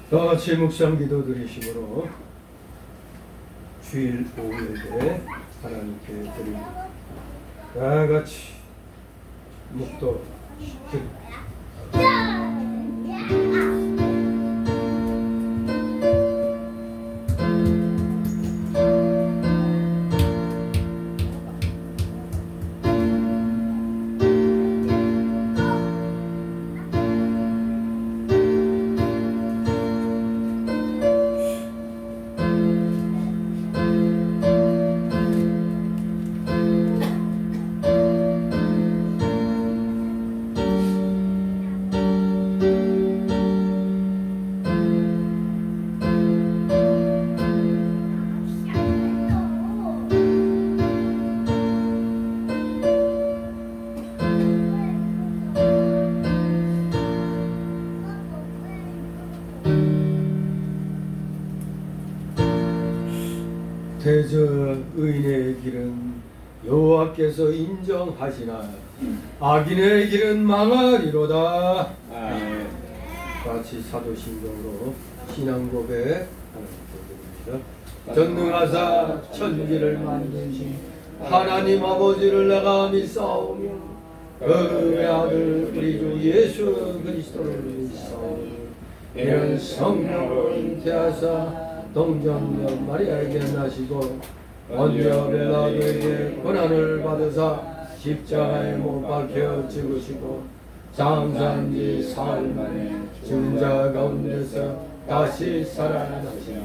다 같이 묵상 기도 드리심으로 주일 오후 예배 하나님께 드립니다. 다 같이 묵도 드립니다. 대저 의인의 길은 여호와께서 인정하시나 악인의 길은 망하리로다. 같이 사도신경으로 신앙 고백 하나님께 드립니다. 전능하사 천지를 만드신 하나님 아버지를 내가 믿사오며 그의 아들 우리 주 예수 그리스도를 믿사오며 이는 성령으로 잉태하사 동정녀 마리아에게 나시고 본디오 빌라도에게 고난을 받으사 십자가에 못 박혀 죽으시고 장사한 지 사흘 만에 죽은 자 가운데서 다시 살아나시며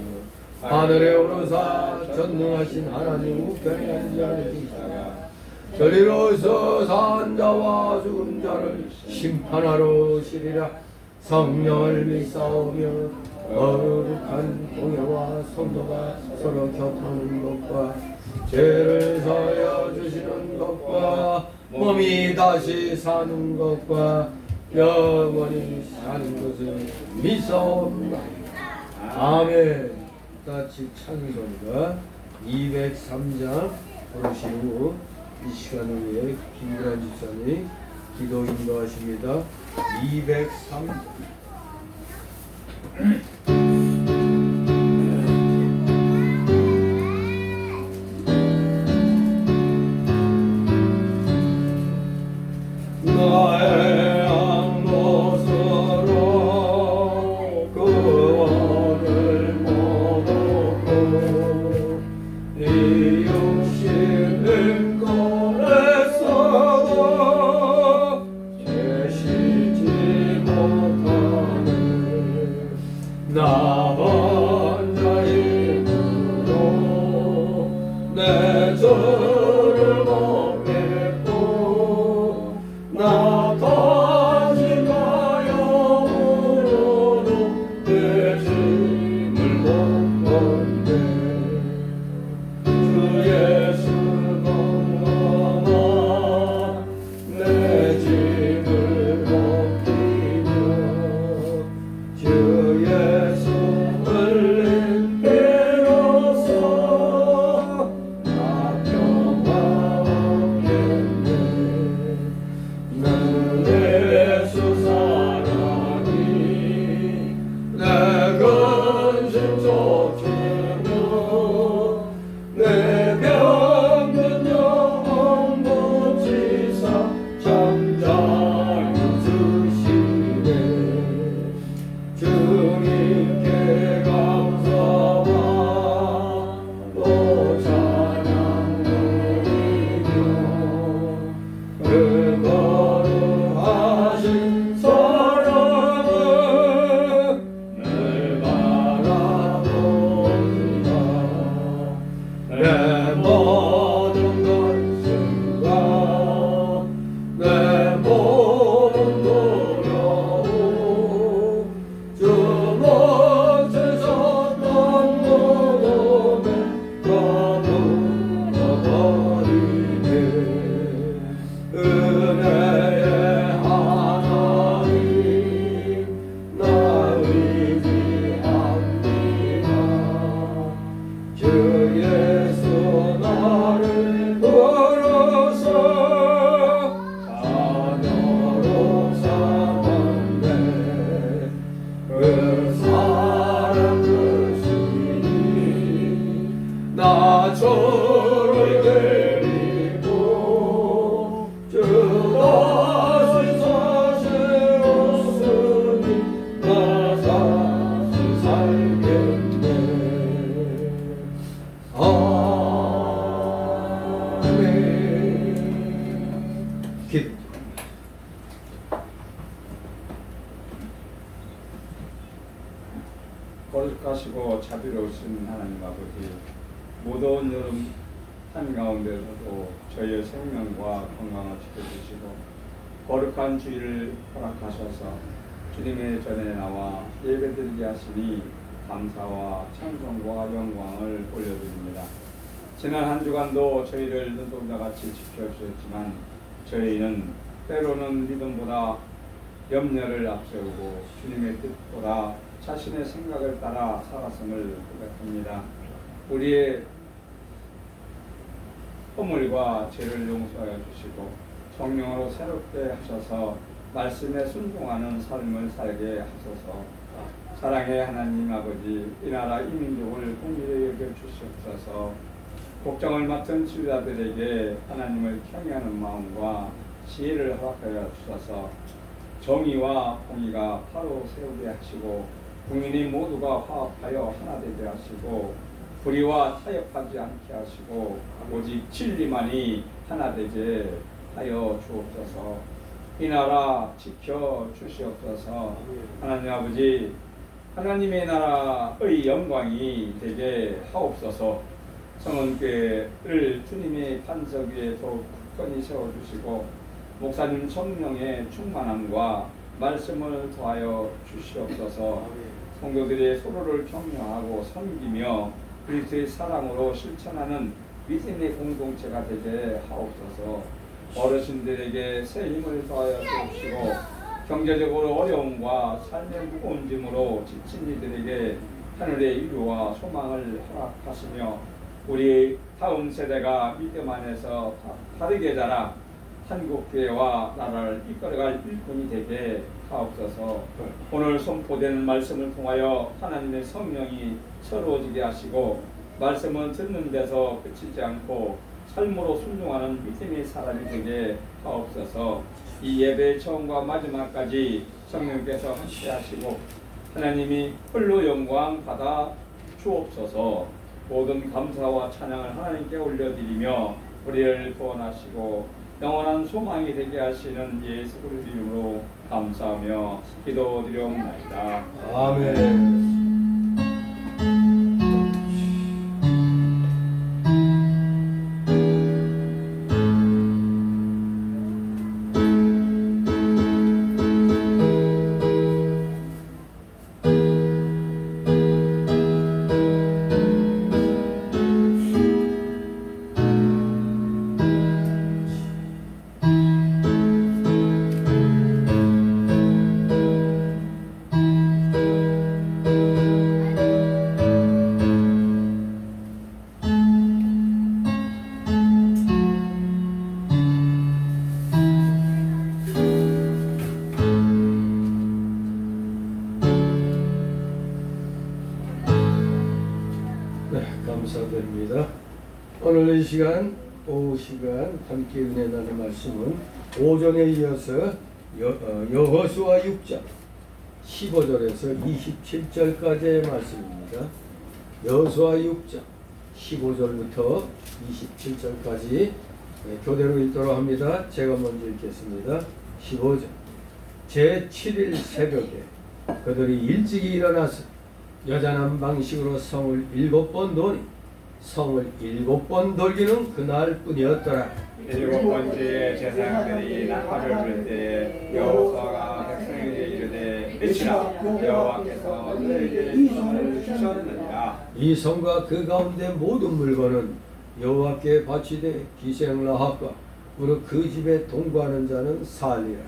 하늘에 오르사 전능하신 하나님 우편에 앉아계시다가 저리로서 산 자와 죽은 자를 심판하러 오시리라. 성령을 믿사오며 거룩한 공예와 성도가 서로 곁하는 것과 죄를 사하여 주시는 것과 몸이 다시 사는 것과 영원히 사는 것을 믿사옵니다. 아멘. 같이 찬송가 203장 부르시고 이 시간을 위해 김구란 집사님 기도 인도하십니다. 203 나의 한 곳으로 구원을 못 얻고 이 육신은 꺼냈어도 죄 씻지 못하네. 나 저를 데리고 주 다시 사시었으니 나 다시 살겠네. 아멘. 기도. 거룩하시고 자비로우신 하나님 아버지, 무더운 여름 한가운데서도 저희의 생명과 건강을 지켜주시고 거룩한 주일을 허락하셔서 주님의 전에 나와 예배드리게 하시니 감사와 찬송과 영광을 올려드립니다. 지난 한 주간도 저희를 눈동자같이 지켜주셨지만 저희는 때로는 믿음보다 염려를 앞세우고 주님의 뜻보다 자신의 생각을 따라 살았음을 고백합니다. 우리의 허물과 죄를 용서하여 주시고 성령으로 새롭게 하셔서 말씀에 순종하는 삶을 살게 하소서. 사랑의 하나님 아버지, 이 나라 이 민족을 공의를 여겨 주시옵소서. 국정을 맡은 지도자들에게 하나님을 경외하는 마음과 지혜를 허락하여 주셔서 정의와 공의가 바로 세우게 하시고 국민이 모두가 화합하여 하나 되게 하시고 불의와 타협하지 않게 하시고 오직 진리만이 하나 되게 하여 주옵소서. 이 나라 지켜 주시옵소서. 하나님 아버지, 하나님의 나라의 영광이 되게 하옵소서. 성은교회를 주님의 반석 위에 더욱 굳건히 세워주시고 목사님 성령의 충만함과 말씀을 더하여 주시옵소서. 성도들이 서로를 격려하고 섬기며 그리스도의 사랑으로 실천하는 믿음의 공동체가 되게 하옵소서. 어르신들에게 새 힘을 더하여 주시고 경제적으로 어려움과 삶의 무거운 짐으로 지친 이들에게 하늘의 위로와 소망을 허락하시며 우리 다음 세대가 믿음 안에서 바르게 자라 한국교회와 나라를 이끌어갈 일꾼이 되게 하옵소서. 오늘 선포되는 말씀을 통하여 하나님의 성령이 새로워지게 하시고 말씀은 듣는 데서 그치지 않고 삶으로 순종하는 믿음의 사람이 되게 하옵소서. 이 예배의 처음과 마지막까지 성령께서 함께 하시고 하나님이 홀로 영광 받아 주옵소서. 모든 감사와 찬양을 하나님께 올려드리며 우리를 구원하시고 영원한 소망이 되게 하시는 예수 그리스도 이름으로 감사하며 기도드리옵나이다. 아멘. 감사드립니다. 오늘 이 시간, 오후 시간 함께 은혜 나눌 말씀은 오전에 이어서 여호수아 6장 15절에서 27절까지의 말씀입니다. 여호수아 6장 15절부터 27절까지 교대로 읽도록 합니다. 제가 먼저 읽겠습니다. 15절. 제7일 새벽에 그들이 일찍이 일어나서 여잔한 방식으로 성을 7번 도니 성을 7번 돌기는 그날뿐이었더라. 7번째 제사장들이 나팔을 불 때에 여호수아가 백성에게 이르되 외치라 여호와께서 너희에게 이 성을 주셨느니라. 이 성과 그 가운데 모든 물건은 여호와께 바치되 기생라합과 무릇 그 집에 동거하는 자는 살리라.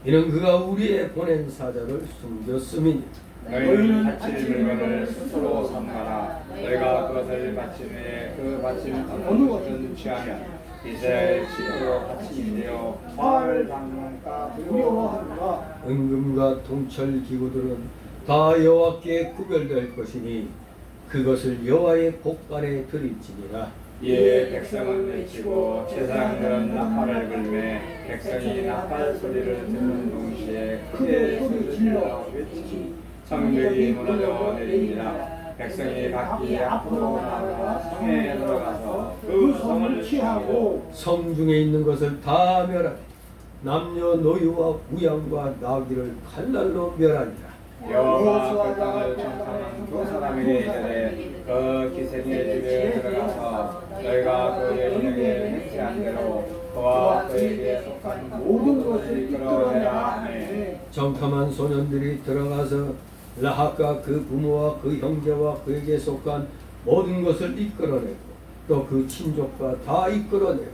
이는 그가 우리의 보낸 사자를 숨겼음이니 너희는 바칠 물건을 스스로 삼가라. 너희가 그것을 바침에 그 바침 어느 것은 취하면 이스라엘 지도로 바침이 되어 마을 방문가 두려워하리라. 은금과 동철 기구들은 다 여호와께 구별될 것이니 그것을 여호와의 곳간에 드릴지니라. 이에 백성은 외치고 제사장들은 나팔을 불매 백성이 나팔 소리를 듣는 동시에 크게 소리를 질러 외치니 성벽이 무너져 내립니다. 백성이 각기 앞으로 나아가 성에 들어가서 그 성을 취하고 성 중에 있는 것을 다 멸하니 남녀 노유와 우양과 나귀를 칼날로 멸하니라. 여호와가 그 땅을 정탐한 두 사람에게 이르되 그 기생의 집에 들어가서 너희가 그 여인에게 맹세한 대로 그와 그에게 속한 모든 것을 이끌어내라 하매 정탐한 소년들이 들어가서 라합과 그 부모와 그 형제와 그에게 속한 모든 것을 이끌어내고 또 그 친족과 다 이끌어내어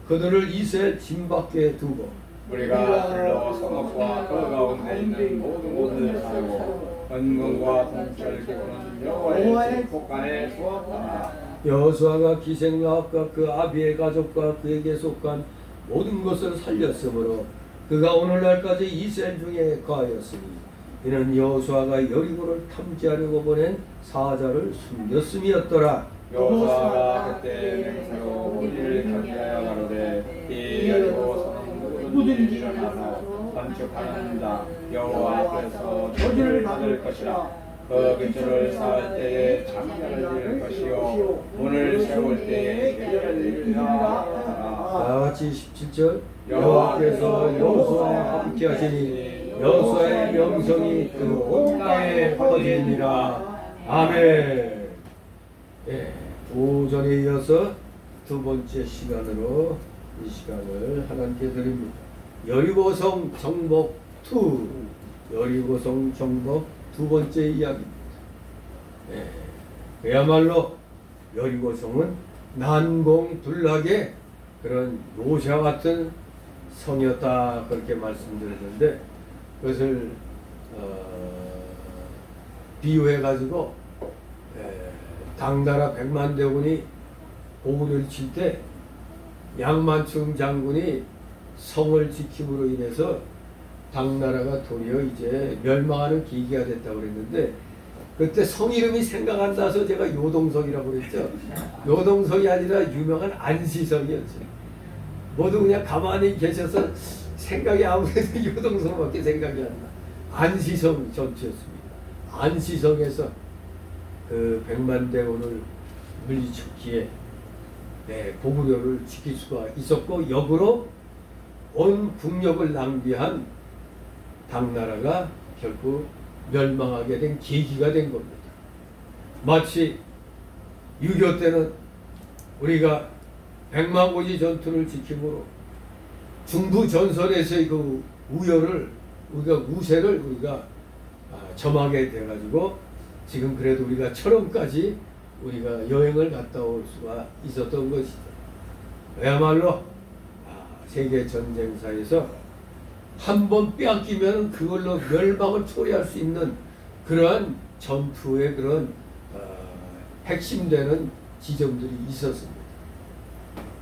그들을 이스라엘 진 밖에 두고 우리가 불러 성읍과 그 가운데 있는 모든 곳을 사르고 은금과 동철 기구는 여호와의 곳간에 두었더라. 여호수아가 기생 라합과 그 아비의 가족과 그에게 속한 모든 것을 살렸으므로 그가 오늘날까지 이스라엘 중에 거하였으니 이는 여호수아가 여리고를 탐지하려고 보낸 사자를 숨겼음이었더라. 여호수아가 그때 맹세로 우리를 견제하여 가로되 이 여리고 성은 누구든지 일어나서 건축하는다. 여호와 앞에서 저주를 받을 것이라. 그 깃줄을 쌓을 때에 창자를 지을 것이요 문을 세울 때에 계절을 이루리라 하더라. 다 같이 17절 여호와께서 여호수아와 함께 하시니 여호수아의 명성이 그 온 땅에 퍼지니라. 아멘. 예, 오전에 이어서 두 번째 시간으로 이 시간을 하나님께 드립니다. 여리고성 정복 2 여리고성 정복 두 번째 이야기입니다. 예, 그야말로 여리고성은 난공불락의 그런 요새 같은 성이었다 그렇게 말씀드렸는데 그것을 비유해 가지고 당나라 백만대군이 고구려를 칠 때 양만충 장군이 성을 지킴으로 인해서 당나라가 도리어 이제 멸망하는 계기가 됐다고 그랬는데 그때 성 이름이 생각 안 나서 제가 요동성이라고 그랬죠. 요동성이 아니라 유명한 안시성이었죠. 모두 그냥 가만히 계셔서 생각이 아무래도 요동성밖에 생각이 안 나. 안시성 전투였습니다. 안시성에서 그 백만대군을 물리쳤기에 고구려를 지킬 수가 있었고 역으로 온 국력을 낭비한 당나라가 결국 멸망하게 된 계기가 된 겁니다. 마치 6.25 때는 우리가 백만고지 전투를 지킴으로 중부 전선에서의 그 우세를 우리가 점하게 돼가지고 지금 그래도 우리가 철원까지 우리가 여행을 갔다 올 수가 있었던 것이죠. 그야말로 세계 전쟁사에서 한 번 빼앗기면 그걸로 멸망을 초래할 수 있는 그러한 전투의 그런 핵심되는 지점들이 있었습니다.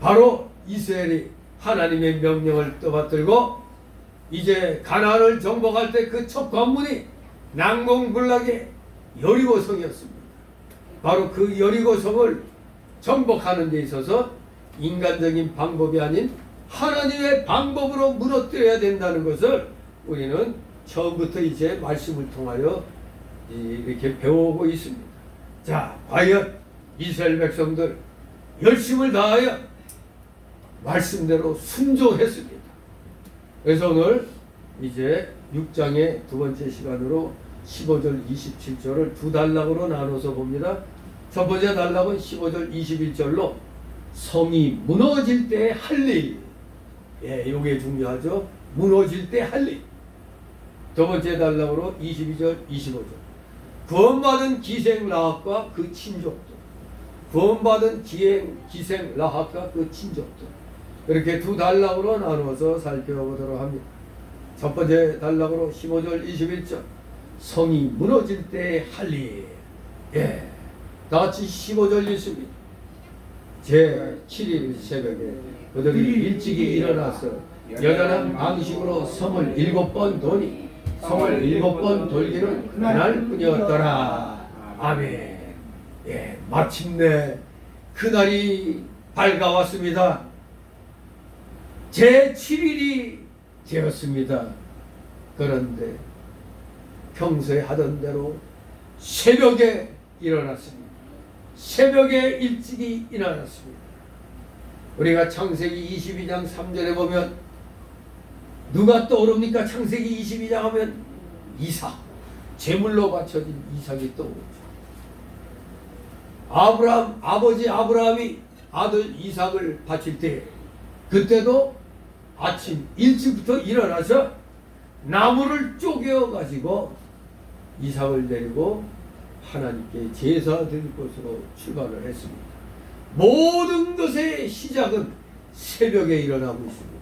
바로 이스라엘이 하나님의 명령을 떠받들고 이제 가나안을 정복할 때 그 첫 관문이 난공불락의 여리고성이었습니다. 바로 그 여리고성을 정복하는 데 있어서 인간적인 방법이 아닌 하나님의 방법으로 무너뜨려야 된다는 것을 우리는 처음부터 이제 말씀을 통하여 이렇게 배워오고 있습니다. 자, 과연 이스라엘 백성들 열심을 다하여 말씀대로 순종했습니다. 그래서 오늘 이제 6장의 두 번째 시간으로 15절 27절을 두 단락으로 나눠서 봅니다. 첫 번째 단락은 15절 21절로 성이 무너질 때 할 일. 예, 요게 중요하죠. 무너질 때 할 일. 두 번째 단락으로 22절 25절 구원받은 기생 라합과 그 친족들, 구원받은 기생 라합과 그 친족들, 이렇게 두 단락으로 나눠서 살펴보도록 합니다. 첫 번째 단락으로 15절 21절 성이 무너질 때 할 일. 예, 다같이 15절 읽습니다. 제7일 새벽에 그들이 일찍이 일어나서 여전한 방식으로 성을 7번 도니 성을 7번 돌기는 그날뿐이었더라. 아멘. 예, 마침내 그날이 밝아왔습니다. 제7일이 되었습니다. 그런데 평소에 하던 대로 새벽에 일어났습니다. 새벽에 일찍이 일어났습니다. 우리가 창세기 22장 3절에 보면 누가 떠오릅니까? 창세기 22장 하면 이삭, 제물로 바쳐진 이삭이 떠오르죠. 아버지 아브라함이 아들 이삭을 바칠 때 그때도 아침 일찍부터 일어나서 나무를 쪼개어 가지고 이삭을 데리고 하나님께 제사 드릴 곳으로 출발을 했습니다. 모든 것의 시작은 새벽에 일어나고 있습니다.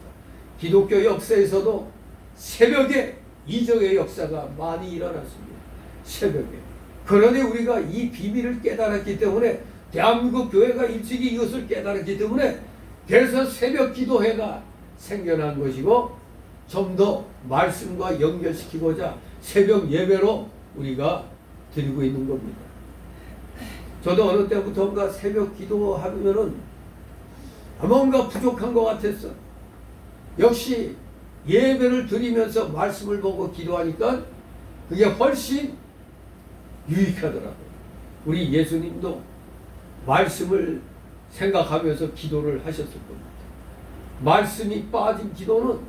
기독교 역사에서도 새벽에 이적의 역사가 많이 일어났습니다. 새벽에. 그런데 우리가 이 비밀을 깨달았기 때문에 대한민국 교회가 일찍이 이것을 깨달았기 때문에 그래서 새벽 기도회가 생겨난 것이고 좀 더 말씀과 연결시키고자 새벽 예배로 우리가 드리고 있는 겁니다. 저도 어느 때부터인가 새벽 기도하면은 뭔가 부족한 것 같았어. 역시 예배를 드리면서 말씀을 보고 기도하니까 그게 훨씬 유익하더라고요. 우리 예수님도 말씀을 생각하면서 기도를 하셨을 겁니다. 말씀이 빠진 기도는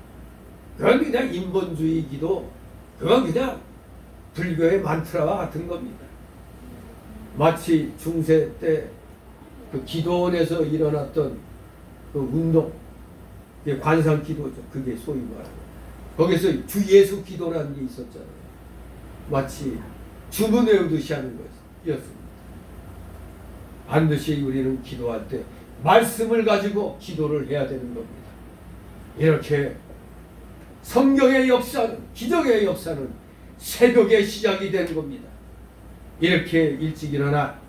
그건 그냥 인본주의 기도, 그건 그냥 불교의 만트라와 같은 겁니다. 마치 중세 때 그 기도원에서 일어났던 그 운동, 그게 관상 기도죠. 그게 소위 말하는. 거기서 주 예수 기도라는 게 있었잖아요. 마치 주문 외우듯이 하는 것이었습니다. 반드시 우리는 기도할 때 말씀을 가지고 기도를 해야 되는 겁니다. 이렇게 성경의 역사는, 기적의 역사는 새벽에 시작이 되는 겁니다. 이렇게 일찍 일어나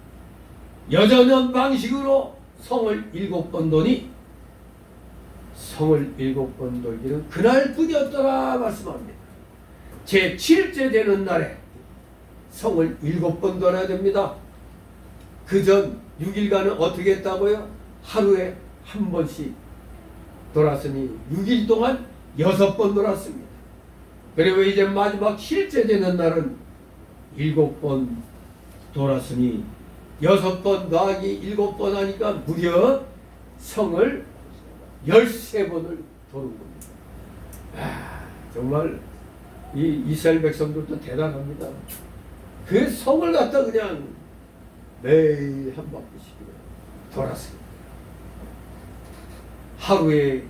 여전한 방식으로 성을 7번 도니 성을 7번 돌기는 그날뿐이었더라 말씀합니다. 제7째 되는 날에 성을 7번 돌아야 됩니다. 그 전 6일간은 어떻게 했다고요? 하루에 한 번씩 돌았으니 6일 동안 6번 돌았습니다. 그리고 이제 마지막 7째 되는 날은 7번 돌았으니 6번 더하기 7번 하니까 무려 성을 13번을 도는 겁니다. 정말 이 이스라엘 백성들도 대단합니다. 그 성을 갖다 그냥 매일 한 바퀴씩 돌았습니다. 하루에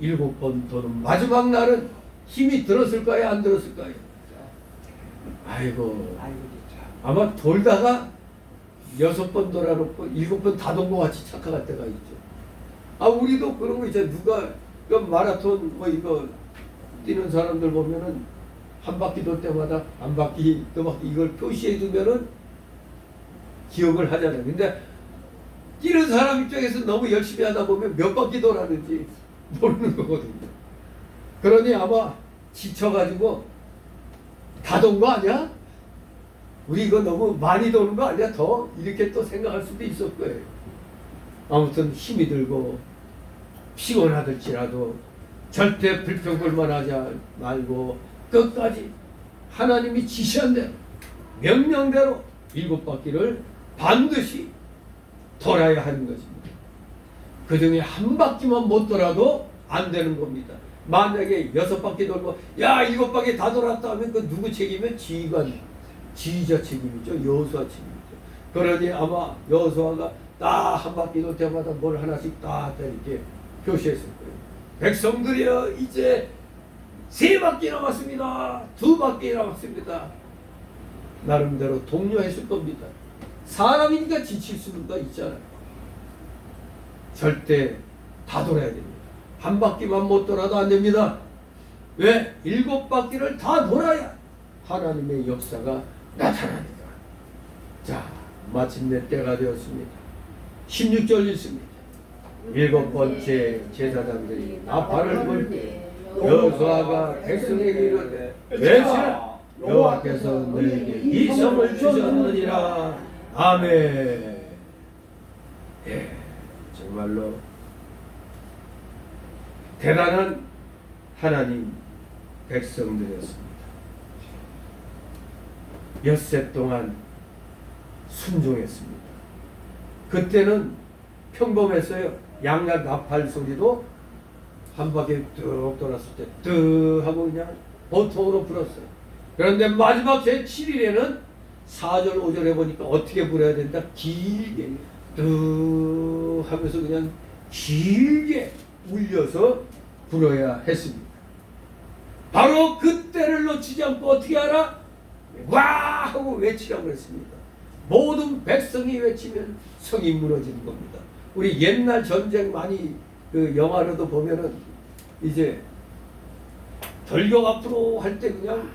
7번 도는 마지막 날은 힘이 들었을까요? 안 들었을까요? 아이고, 아마 돌다가 6번 돌아놓고 7번 다 돈 것 같이 착각할 때가 있죠. 우리도 그런 거 있잖아요. 누가 그 마라톤 뭐 이거 뛰는 사람들 보면은 한 바퀴 돌 때마다 한 바퀴 또 막 이걸 표시해 두면은 기억을 하잖아요. 근데 뛰는 사람 입장에서 너무 열심히 하다 보면 몇 바퀴 돌았는지 모르는 거거든요. 그러니 아마 지쳐가지고 다 돈 거 아니야? 우리 이거 너무 많이 도는 거 아니야? 더? 이렇게 또 생각할 수도 있을 거예요. 아무튼 힘이 들고 피곤하들지라도 절대 불평불만하지 말고 끝까지 하나님이 지시한 대로 명령대로 7바퀴를 반드시 돌아야 하는 것입니다. 그 중에 한 바퀴만 못 돌아도 안 되는 겁니다. 만약에 6바퀴 돌고 7바퀴 다 돌았다 하면 그 누구 책임이면 지휘자 책임이죠. 여호수아 책임이죠. 그러니 아마 여호수아가 딱 한 바퀴 돌 때마다 뭘 하나씩 딱 이렇게 표시했을 거예요. 백성들이여 이제 3바퀴 남았습니다. 2바퀴 남았습니다. 나름대로 독려했을 겁니다. 사람이니까 지칠 수가 있잖아요. 절대 다 돌아야 됩니다. 한 바퀴만 못 돌아도 안 됩니다. 왜? 7바퀴를 다 돌아야 하나님의 역사가 나타나니까. 자, 마침내 때가 되었습니다. 16절 읽습니다. 7번째 제사장들이 나팔을 불 때 여호수아가 백성에게 이르되 외치라 여호와께서 너에게 이 성을 주셨느니라. 아멘. 정말로 대단한 하나님 백성들이었습니다. 엿새 동안 순종했습니다. 그때는 평범했어요. 양각 나팔 소리도 한 바퀴 쭉 돌았을 때 뜨 하고 그냥 보통으로 불었어요. 그런데 마지막 제7일에는 4절 5절에 보니까 어떻게 불어야 된다? 길게 뜨 하면서 그냥 길게 울려서 불어야 했습니다. 바로 그때를 놓치지 않고 어떻게 하라? 와 하고 외치라고 했습니다. 모든 백성이 외치면 성이 무너지는 겁니다. 우리 옛날 전쟁 많이 그 영화로도 보면은 이제 돌격 앞으로 할 때 그냥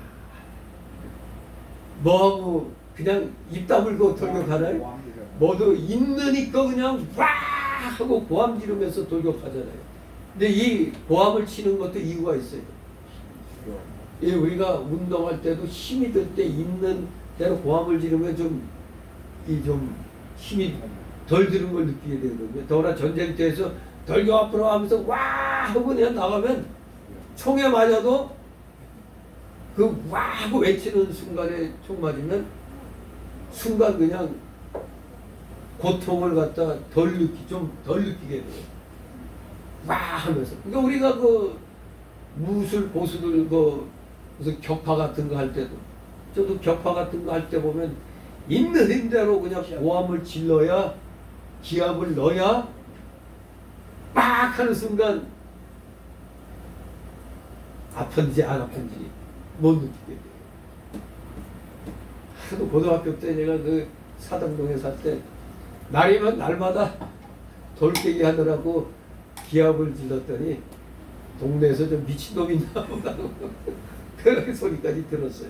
뭐하고 그냥 입 다물고 돌격하나요? 모두 있느니까 그냥 와 하고 고함 지르면서 돌격하잖아요. 근데 이 고함을 치는 것도 이유가 있어요. 예, 우리가 운동할 때도 힘이 들 때 있는 대로 고함을 지르면 좀 힘이 덜 드는 걸 느끼게 되거든요. 더구나 전쟁터에서 돌격 앞으로 하면서 와 하고 그냥 나가면 총에 맞아도 그 와 하고 외치는 순간에 총 맞으면 순간 그냥 고통을 갖다 좀 덜 느끼게 돼요. 와 하면서. 그러니까 우리가 그 무술 고수들 무슨 격파 같은 거 할 때도 저도 격파 같은 거 할 때 보면 있는 힘대로 그냥 고함을 질러야 기압을 넣어야 빡 하는 순간 아픈지 안 아픈지 못 느끼게 돼요. 하도 고등학교 때 제가 그 사당동에 살 때 날이면 날마다 돌깨기 하느라고 기압을 질렀더니 동네에서 좀 미친놈이 있나 보다 그런 소리까지 들었어요.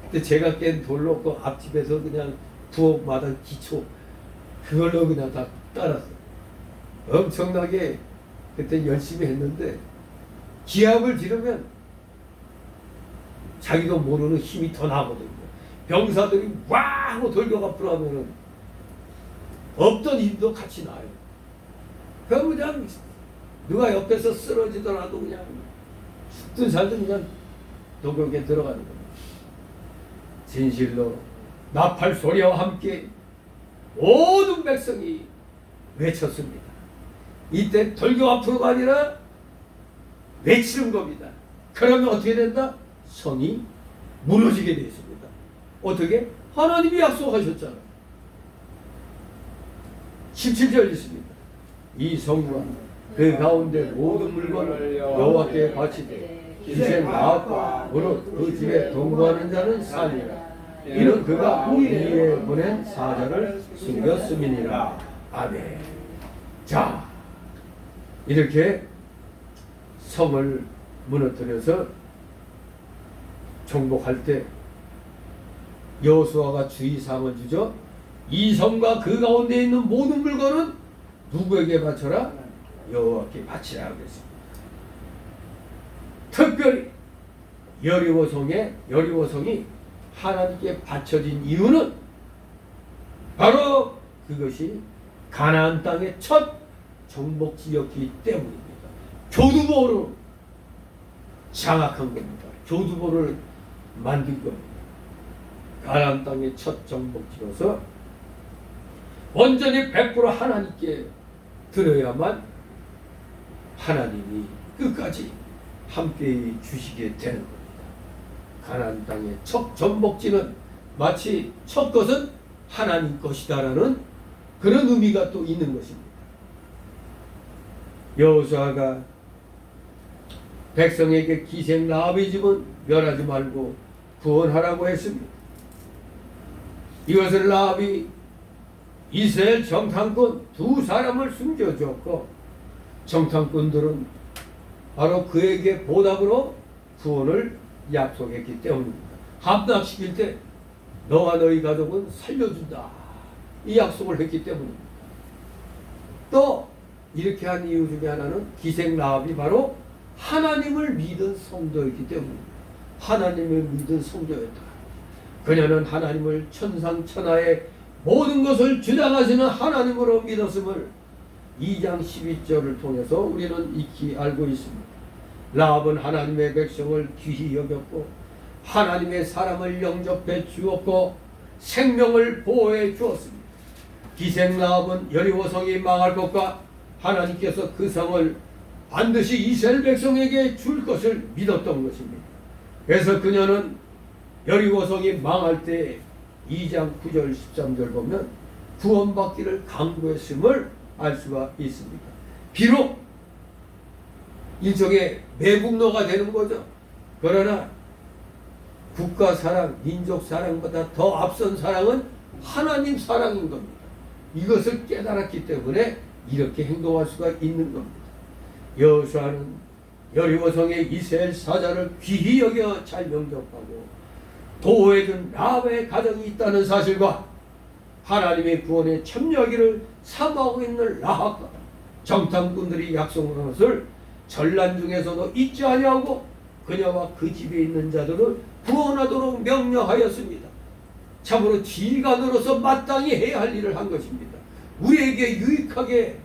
근데 제가 깬 돌로 그 앞집에서 그냥 부엌마당 기초 그걸로 그냥 다 깔았어요. 엄청나게 그때 열심히 했는데 기압을 지르면 자기도 모르는 힘이 더 나거든요. 병사들이 와 하고 돌격 앞으로 하면은 없던 힘도 같이 나요. 그럼 그냥 누가 옆에서 쓰러지더라도 그냥 죽든 살든 그냥 도벽에 들어가는 겁니다. 진실로 나팔 소리와 함께 모든 백성이 외쳤습니다. 이때 돌격 앞으로가 아니라 외치는 겁니다. 그러면 어떻게 된다? 성이 무너지게 되어 있습니다. 어떻게? 하나님이 약속하셨잖아요. 17절 있습니다. 이 성과 그 가운데 모든 물건을 여호와께 바치되 기생 나왔고 무릇 그 집에 동거하는 자는 살리라. 이는 그가 우리에 보낸 사자를 숨겼음이니라. 아멘. 자, 이렇게 성을 무너뜨려서 정복할 때 여호수아가 주의사항을 주죠. 이 성과 그 가운데 있는 모든 물건은 누구에게 바쳐라? 여호와께 바치라 하겠습니다. 특별히 여리고성이 하나님께 바쳐진 이유는 바로 그것이 가나안 땅의 첫 정복지였기 때문입니다. 교두보로 장악한 겁니다. 교두보를 만든 겁니다. 가나안 땅의 첫 정복지로서 완전히 100% 하나님께 드려야만 하나님이 끝까지 함께 주시게 되는 겁니다. 가나안 땅의 첫 정복지는 마치 첫 것은 하나님 것이다라는 그런 의미가 또 있는 것입니다. 여호수아가 백성에게 기생 라합의 집은 멸하지 말고 구원하라고 했습니다. 이것을 라합이 이스라엘 정탐꾼 두 사람을 숨겨주었고 정탐꾼들은 바로 그에게 보답으로 구원을 약속했기 때문입니다. 함락시킬 때 너와 너희 가족은 살려준다 이 약속을 했기 때문입니다. 또 이렇게 한 이유 중에 하나는 기생 라합이 바로 하나님을 믿은 성도였기 때문입니다. 하나님을 믿은 성도였다. 그녀는 하나님을 천상천하의 모든 것을 주장하시는 하나님으로 믿었음을 2장 12절을 통해서 우리는 익히 알고 있습니다. 라합은 하나님의 백성을 귀히 여겼고 하나님의 사람을 영접해 주었고 생명을 보호해 주었습니다. 기생 라합은 여리고성이 망할 것과 하나님께서 그 성을 반드시 이스라엘 백성에게 줄 것을 믿었던 것입니다. 그래서 그녀는 여리고성이 망할 때 2장 9절 13절 보면 구원받기를 강구했음을 알 수가 있습니다. 비록 일종의 매국노가 되는 거죠. 그러나 국가 사랑, 민족 사랑보다 더 앞선 사랑은 하나님 사랑인 겁니다. 이것을 깨달았기 때문에 이렇게 행동할 수가 있는 겁니다. 여호수아는 여리고성의 이스라엘 사자를 귀히 여겨 잘 영접하고 보호해준 라합의 가정이 있다는 사실과 하나님의 구원에 참여하기를 사모하고 있는 라합과 정탐꾼들이 약속한 것을 전란 중에서도 잊지 아니하고 그녀와 그 집에 있는 자들을 구원하도록 명령하였습니다. 참으로 지휘관으로서 마땅히 해야 할 일을 한 것입니다. 우리에게 유익하게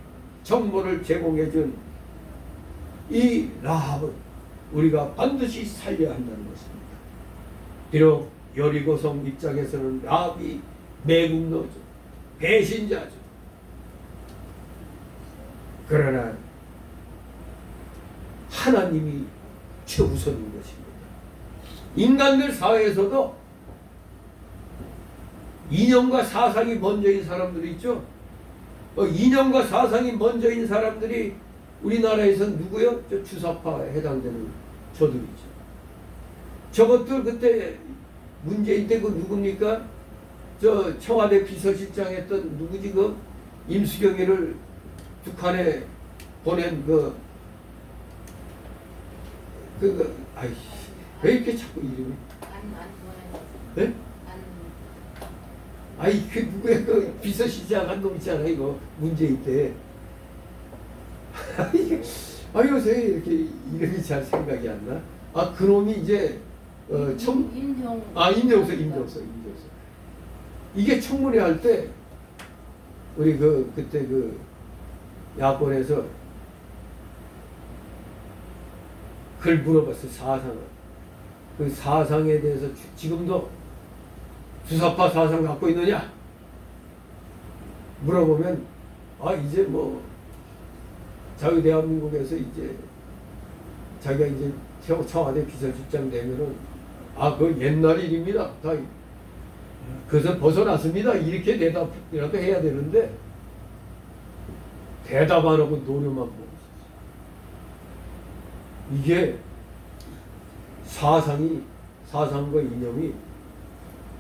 정보를 제공해준 이 라합은 우리가 반드시 살려야 한다는 것입니다. 비록 여리고성 입장에서는 라합이 매국노죠, 배신자죠. 그러나 하나님이 최우선인 것입니다. 인간들 사회에서도 이념과 사상이 먼저인 사람들이 있죠. 이념과 사상이 먼저인 사람들이 우리나라에서는 누구요? 저 주사파에 해당되는 저들이죠. 저것들 그때 문재인 때 그 누굽니까? 저 청와대 비서실장 했던 누구지? 그 임수경이를 북한에 보낸 아이씨, 왜 이렇게 자꾸 이름이? 네? 아이, 그 누구야? 그 비서실장 한 놈 있잖아, 이거 문재인 때. 요새 이렇게 이름이 잘 생각이 안 나. 아, 그놈이 이제 임종석. 이게 청문회 할 때 우리 그때 야권에서 그걸 물어봤어요. 사상을. 그 사상에 대해서 지금도 주사파 사상 갖고 있느냐? 물어보면 이제 뭐 자유대한민국에서 이제 자기가 이제 청와대 비서실장 되면은 그 옛날 일입니다. 다 그래서 벗어났습니다. 이렇게 대답이라도 해야 되는데 대답 안 하고 노려만 보고 있어요. 이게 사상과 이념이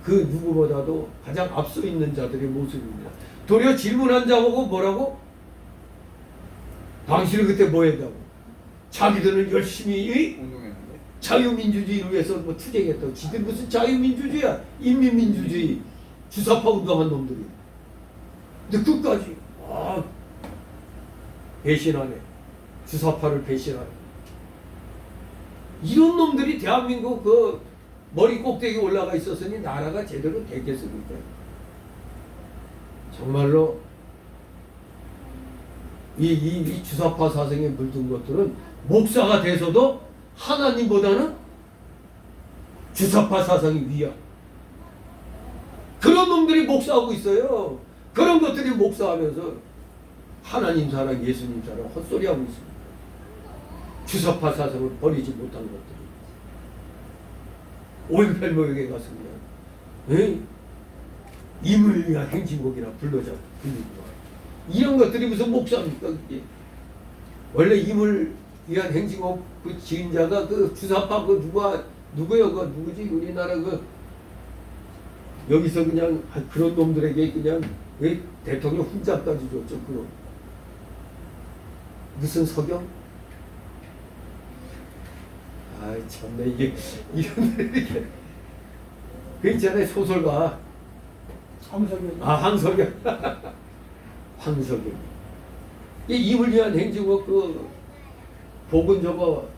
그 누구보다도 가장 앞서 있는 자들의 모습입니다. 도리어 질문한 자보고 뭐라고? 당신은 그때 뭐 했다고? 자기들은 열심히 운동했는데 자유민주주의를 위해서 뭐 투쟁했다고. 지들 무슨 자유민주주의야? 인민민주주의. 주사파 운동한 놈들이. 근데 끝까지 배신하네. 주사파를 배신하네. 이런 놈들이 대한민국 그 머리 꼭대기에 올라가 있었으니 나라가 제대로 되겠습니까? 정말로 이 주사파 사상에 물든 것들은 목사가 돼서도 하나님보다는 주사파 사상이 위야. 그런 놈들이 목사하고 있어요. 그런 것들이 목사하면서 하나님 사랑, 예수님 사랑 헛소리하고 있습니다. 주사파 사상을 버리지 못한 것들이 5.18 모욕에 가서 그냥 임을 위한 행진곡이나 불러자 불리고 이런 것들이 무슨 목사입니까? 그게 원래 임을 위한 행진곡 그 지은자가 그 주사파 그 누구요? 그 누구지? 우리나라 여기서 그냥 그런 놈들에게 그냥 왜 대통령 훈장까지 줬죠? 그럼 무슨 서경? 참네 이게 이런 이렇게 그 있잖아요 소설가 황석영. 황석영. 황석영. 이 임을 위한 행진곡 그 복은 저거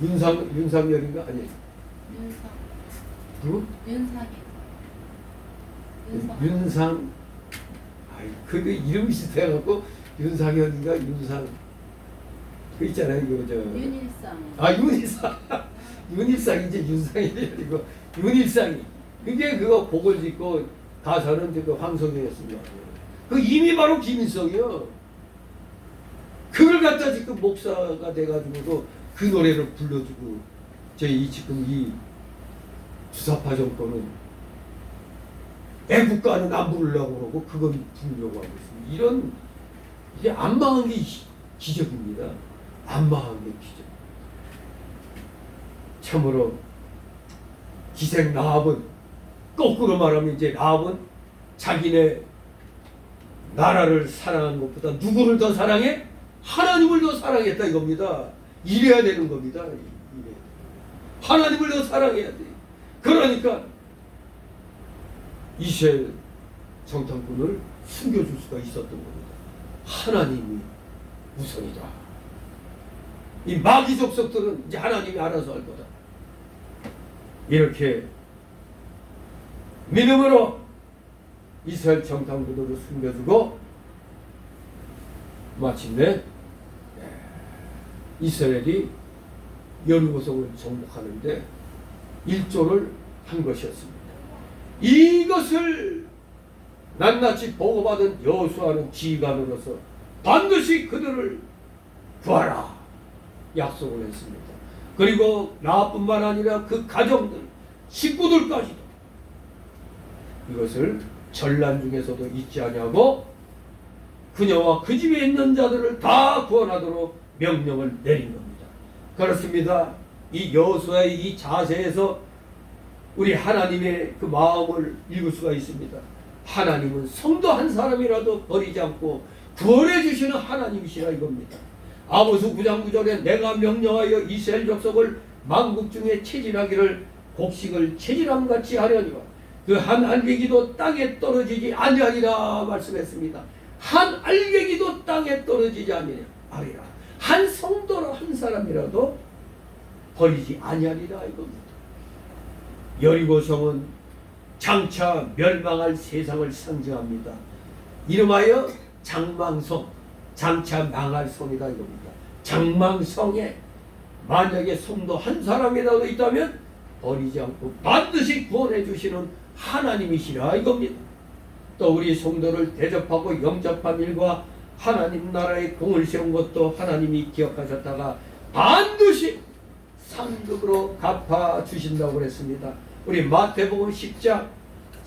윤상열인가 아니? 누구? 윤상. 그 이름 비슷해갖고 윤상현인가 윤상 그 있잖아요 이거 저 윤일상. 윤일상 윤일상 이제 윤상이 아니고 윤일상이 그게 그거 곡을 짓고 가사는 이제 그 황석영이었습니다. 그 이미 바로 김일성이요. 그걸 갖다 지금 목사가 돼가지고도 그 노래를 불러주고 저희 지금 이 주사파 정권은 애국가는 안 부르려고 그러고 그건 부르려고 하고 있습니다. 이런 이게 안 망한 게 기적입니다. 안 망한 게 기적. 참으로 기생 라합은 거꾸로 말하면 이제 라합은 자기네 나라를 사랑한 것보다 누구를 더 사랑해? 하나님을 더 사랑했다 이겁니다. 이래야 되는 겁니다. 이래. 하나님을 더 사랑해야 돼. 그러니까 이스라엘 정탐꾼을 숨겨줄 수가 있었던 겁니다. 하나님이 우선이다. 이 마귀 족속들은 이제 하나님이 알아서 할 거다. 이렇게 믿음으로 이스라엘 정탐꾼을 숨겨주고 마침내 이스라엘이 여리고성을 정복하는데 일조를 한 것이었습니다. 이것을 낱낱이 보고받은 여호수아는 지휘관으로서 반드시 그들을 구하라 약속을 했습니다. 그리고 나뿐만 아니라 그 가정들, 식구들까지도 이것을 전란 중에서도 잊지 아니하고 그녀와 그 집에 있는 자들을 다 구원하도록 명령을 내린 겁니다. 그렇습니다. 이 여호수아의 이 자세에서 우리 하나님의 그 마음을 읽을 수가 있습니다. 하나님은 성도 한 사람이라도 버리지 않고 구원해 주시는 하나님이시라 이겁니다. 아모스 9장 9절에 내가 명령하여 이스라엘 족속을 만국 중에 체질하기를 곡식을 체질함같이 하려니와 그 한 알갱이도 땅에 떨어지지 아니하리라 말씀했습니다. 한 알갱이도 땅에 떨어지지 아니하리라. 한 성도로 한 사람이라도 버리지 아니하리라 이겁니다. 여리고성은 장차 멸망할 세상을 상징합니다. 이름하여 장망성, 장차 망할 성이다 이겁니다. 장망성에 만약에 성도 한 사람이라도 있다면 버리지 않고 반드시 구원해 주시는 하나님이시라 이겁니다. 또 우리 성도를 대접하고 영접한 일과 하나님 나라의 공을 세운 것도 하나님이 기억하셨다가 반드시 상급으로 갚아 주신다고 그랬습니다. 우리 마태복음 10장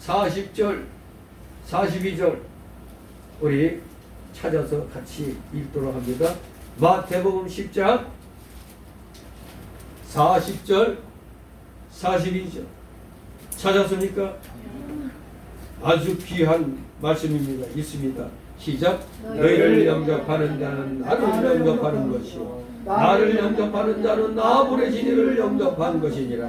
40절 42절 우리 찾아서 같이 읽도록 합니다. 마태복음 10장 40절 42절 찾았습니까? 아주 귀한 말씀입니다. 있습니다. 시작. 너희를 영접하는 자는 나를 영접하는 것이요 나를 영접하는 자는 나 보내신 이를 영접한 것이니라.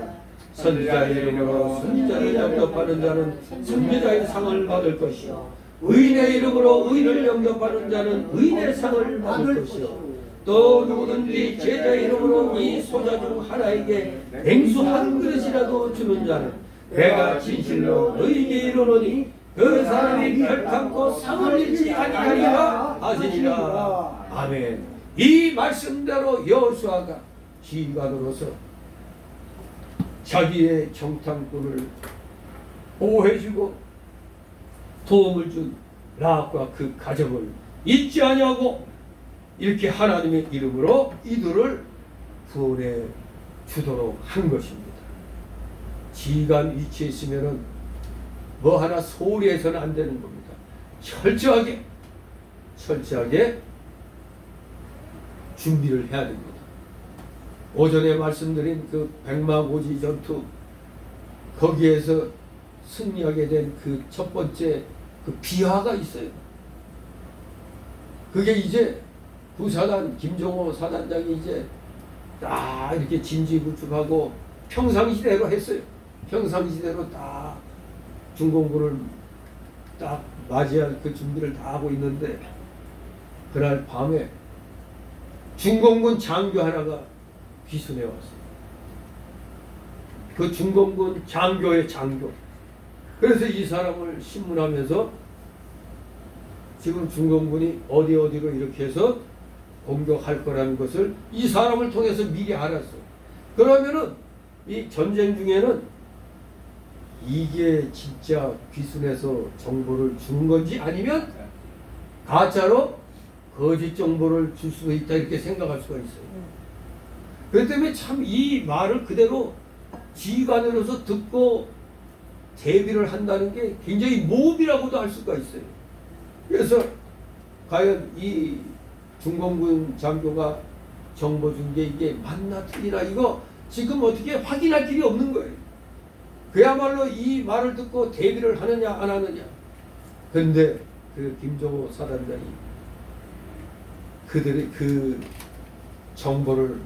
선지자의 이름으로 선지자를 영접하는 자는 선지자의 상을 받을 것이요 의인의 이름으로 의인을 영접하는 자는 의인의 상을 받을 것이요 또 누구든지 제자의 이름으로 이 소자 중 하나에게 냉수 한 그릇이라도 주는 자는 내가 진실로 너희에게 이르노니 그 사람이 결탄코 상을 잃지 아니하리라 하시니라. 아멘. 이 말씀대로 여호수아가 지휘관으로서 자기의 정탐꾼을 보호해주고 도움을 준 라합과 그 가정을 잊지 아니하고 이렇게 하나님의 이름으로 이들을 구원해 주도록 한 것입니다. 지휘관 위치에 있으면은 뭐 하나 소홀히 해서는 안 되는 겁니다. 철저하게 준비를 해야 됩니다. 오전에 말씀드린 그 백마고지 전투 거기에서 승리하게 된 그 첫 번째 그 비화가 있어요. 그게 이제 부사단 김종호 사단장이 이제 딱 이렇게 진지구축하고 평상시대로 했어요. 평상시대로 딱 중공군을 딱 맞이할 그 준비를 다 하고 있는데 그날 밤에 중공군 장교 하나가 귀순해 왔어요. 그 중공군 장교의 장교. 그래서 이 사람을 신문하면서 지금 중공군이 어디로 이렇게 해서 공격할 거라는 것을 이 사람을 통해서 미리 알았어. 그러면은 이 전쟁 중에는 이게 진짜 귀순해서 정보를 주는 건지 아니면 가짜로 거짓 정보를 줄 수도 있다 이렇게 생각할 수가 있어요. 그렇기 때문에 참 이 말을 그대로 지휘관으로서 듣고 대비를 한다는 게 굉장히 모험이라고도 할 수가 있어요. 그래서 과연 이 중공군 장교가 정보 준 게 이게 맞나 틀리나 이거 지금 어떻게 확인할 길이 없는 거예요. 그야말로 이 말을 듣고 대비를 하느냐 안 하느냐. 근데 그 김종호 사단장이 그들의 그 정보를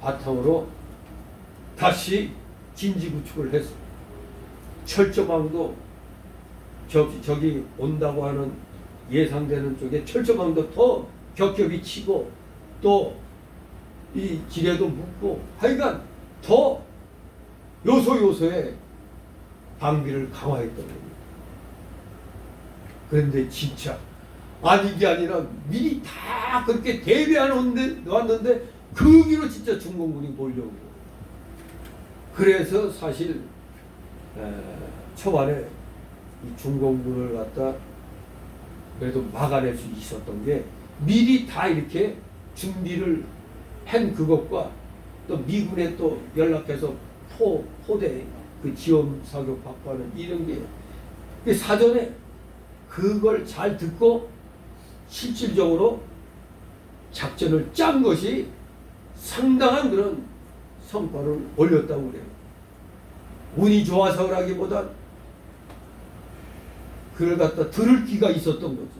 바탕으로 다시 진지구축을 했어. 철조망도 저기 온다고 하는 예상되는 쪽에 철조망도 더 겹겹이 치고 또 이 지뢰도 묶고 하여간 더 요소요소에 방비를 강화했던 겁니다. 그런데 진짜 아니 이게 아니라 미리 다 그렇게 대비해놓았는데 거기로 진짜 중공군이 몰려오고 그래서 사실 초반에 이 중공군을 갖다 그래도 막아낼 수 있었던 게 미리 다 이렇게 준비를 한 그것과 또 미군에 또 연락해서 포대 그 지원 사격 받고 하는 이런 게 사전에 그걸 잘 듣고 실질적으로 작전을 짠 것이 상당한 그런 성과를 올렸다고 그래요. 운이 좋아서라기보다 그걸 갖다 들을 기가 있었던 거죠.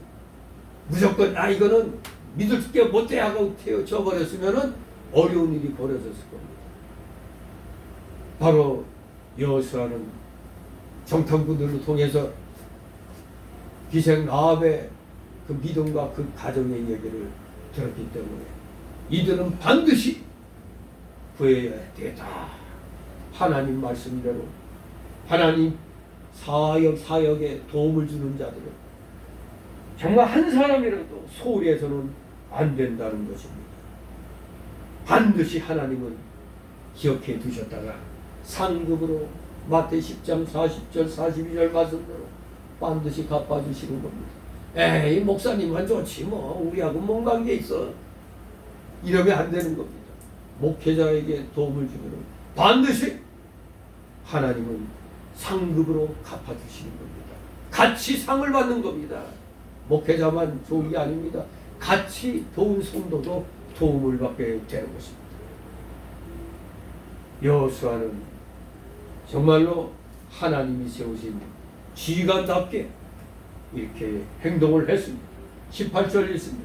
무조건 이거는 믿을 게 못돼 하고 태워져 버렸으면은 어려운 일이 벌어졌을 겁니다. 바로 여호수아는 정탐꾼들을 통해서 기생 라합의 그 믿음과 그 가정의 얘기를 들었기 때문에 이들은 반드시 구해야 되다. 하나님 말씀대로 하나님 사역에 도움을 주는 자들은 정말 한 사람이라도 소홀히 해서는 안 된다는 것입니다. 반드시 하나님은 기억해 두셨다가 상급으로 마태 10장 40절 42절 말씀대로 반드시 갚아주시는 겁니다. 에이 목사님만 좋지 뭐 우리하고 뭔 관계 있어. 이러면 안 되는 겁니다. 목회자에게 도움을 주면 반드시 하나님은 상급으로 갚아주시는 겁니다. 같이 상을 받는 겁니다. 목회자만 좋은 게 아닙니다. 같이 도운 성도도 도움을 받게 되는 것입니다. 여호수아는 정말로 하나님이 세우신 지휘관답게 이렇게 행동을 했습니다. 18절 읽습니다.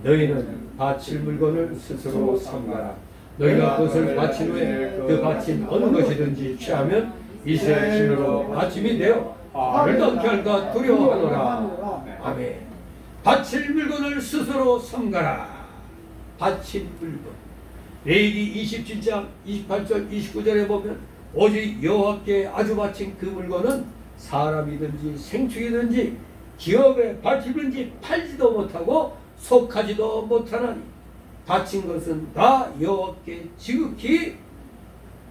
너희는 바칠 물건을 스스로 삼가라. 너희가 그것을 바친 후에 그 바친 어느 것이든지 취하면 이스라엘 신으로 바침이 되어 발을 닿게 할까 두려워하노라. 아멘. 바칠 물건을 스스로 삼가라. 바친 물건. 레위기 27장 28절 29절에 보면 오직 여호와께 아주 바친 그 물건은 사람이든지 생축이든지 기업에 바치든지 팔지도 못하고 속하지도 못하나니 바친 것은 다 여호와께 지극히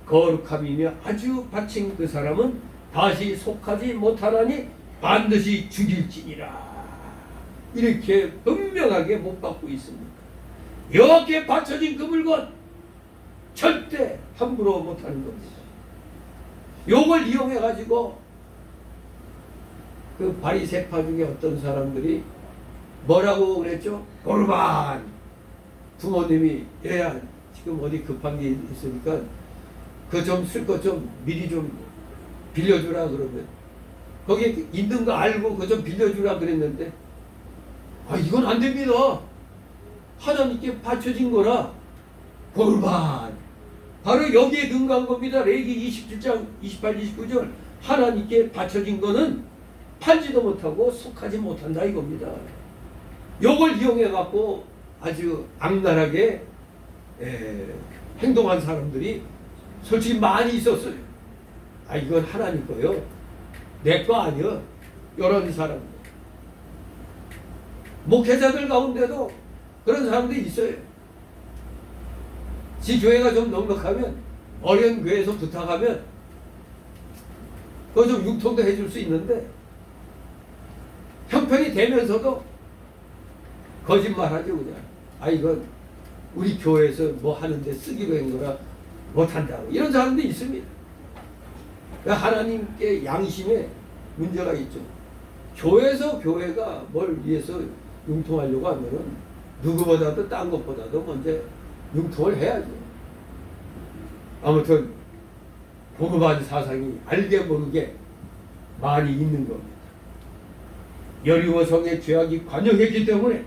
거룩함이며 아주 바친 그 사람은 다시 속하지 못하나니 반드시 죽일지니라. 이렇게 분명하게 못 받고 있습니다. 여호와께 바쳐진 그 물건 절대 함부로 못하는 겁니다. 요걸 이용해 가지고 그 바리새파 중에 어떤 사람들이 뭐라고 그랬죠? 골반 부모님이 얘야 지금 어디 급한 게 있으니까 그 좀 쓸 것 좀 미리 좀 빌려주라 그러면 거기 있는 거 알고 그 좀 빌려주라 그랬는데 이건 안 됩니다. 하나님께 바쳐진 거라 골반 바로 여기에 능가한 겁니다. 레위기 27장 28, 29절 하나님께 바쳐진 거는 팔지도 못하고 속하지 못한다 이겁니다. 요걸 이용해 갖고 아주 악랄하게 행동한 사람들이 솔직히 많이 있었어요. 이건 하나님 거요. 내 거 아니요. 이런 사람들. 목회자들 가운데도 그런 사람들이 있어요. 지 교회가 좀 넉넉하면 어려운 교회에서 부탁하면 그거 좀 융통도 해줄 수 있는데 형편이 되면서도 거짓말하죠. 그냥 이건 우리 교회에서 뭐 하는데 쓰기로 한 거라 못한다고 이런 사람도 있습니다. 하나님께 양심에 문제가 있죠. 교회에서 교회가 뭘 위해서 융통하려고 하면은 누구보다도 딴 것보다도 먼저 융통을 해야죠. 아무튼 복음한 사상이 알게 모르게 많이 있는 겁니다. 여리고 성의 죄악이 관영했기 때문에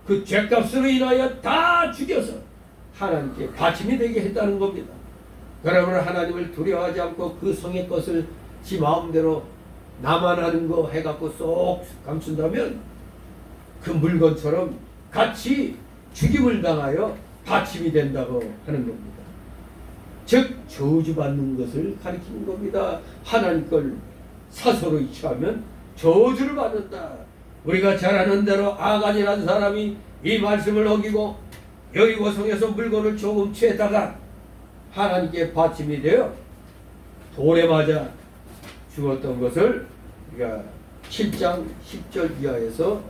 그 죄값으로 인하여 다 죽여서 하나님께 받침이 되게 했다는 겁니다. 그러면 하나님을 두려워하지 않고 그 성의 것을 지 마음대로 나만 하는 거 해갖고 쏙 감춘다면 그 물건처럼 같이 죽임을 당하여 받침이 된다고 하는 겁니다. 즉 저주받는 것을 가리키는 겁니다. 하나님 걸 사소로 취하면 저주를 받는다. 우리가 잘 아는 대로 아간이라는 사람이 이 말씀을 어기고 여리고 성에서 물건을 조금 취했다가 하나님께 받침이 되어 돌에 맞아 죽었던 것을 우리가 7장 10절 이하에서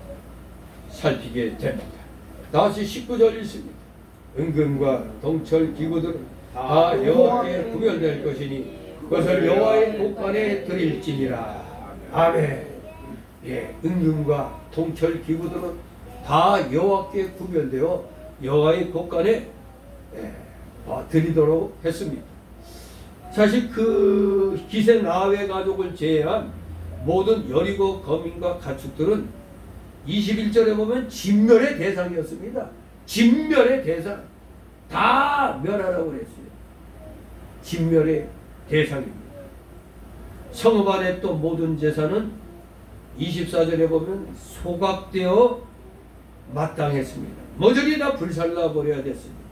살피게 됩니다. 다시 19절 있습니다. 은금과 동철 기구들은 다 여호와께 구별될 것이니 그것을 여호와의 곳간에 드릴지니라. 아멘. 예, 은금과 동철 기구들은 다 여호와께 구별되어 여호와의 곳간에 드리도록 했습니다. 사실 그 기생 라합의 가족을 제외한 모든 여리고 거민과 가축들은 21절에 보면 진멸의 대상이었습니다. 진멸의 대상. 다 멸하라고 그랬어요. 진멸의 대상입니다. 성읍 안에 또 모든 제사는 24절에 보면 소각되어 마땅했습니다. 모조리 다 불살라 버려야 됐습니다.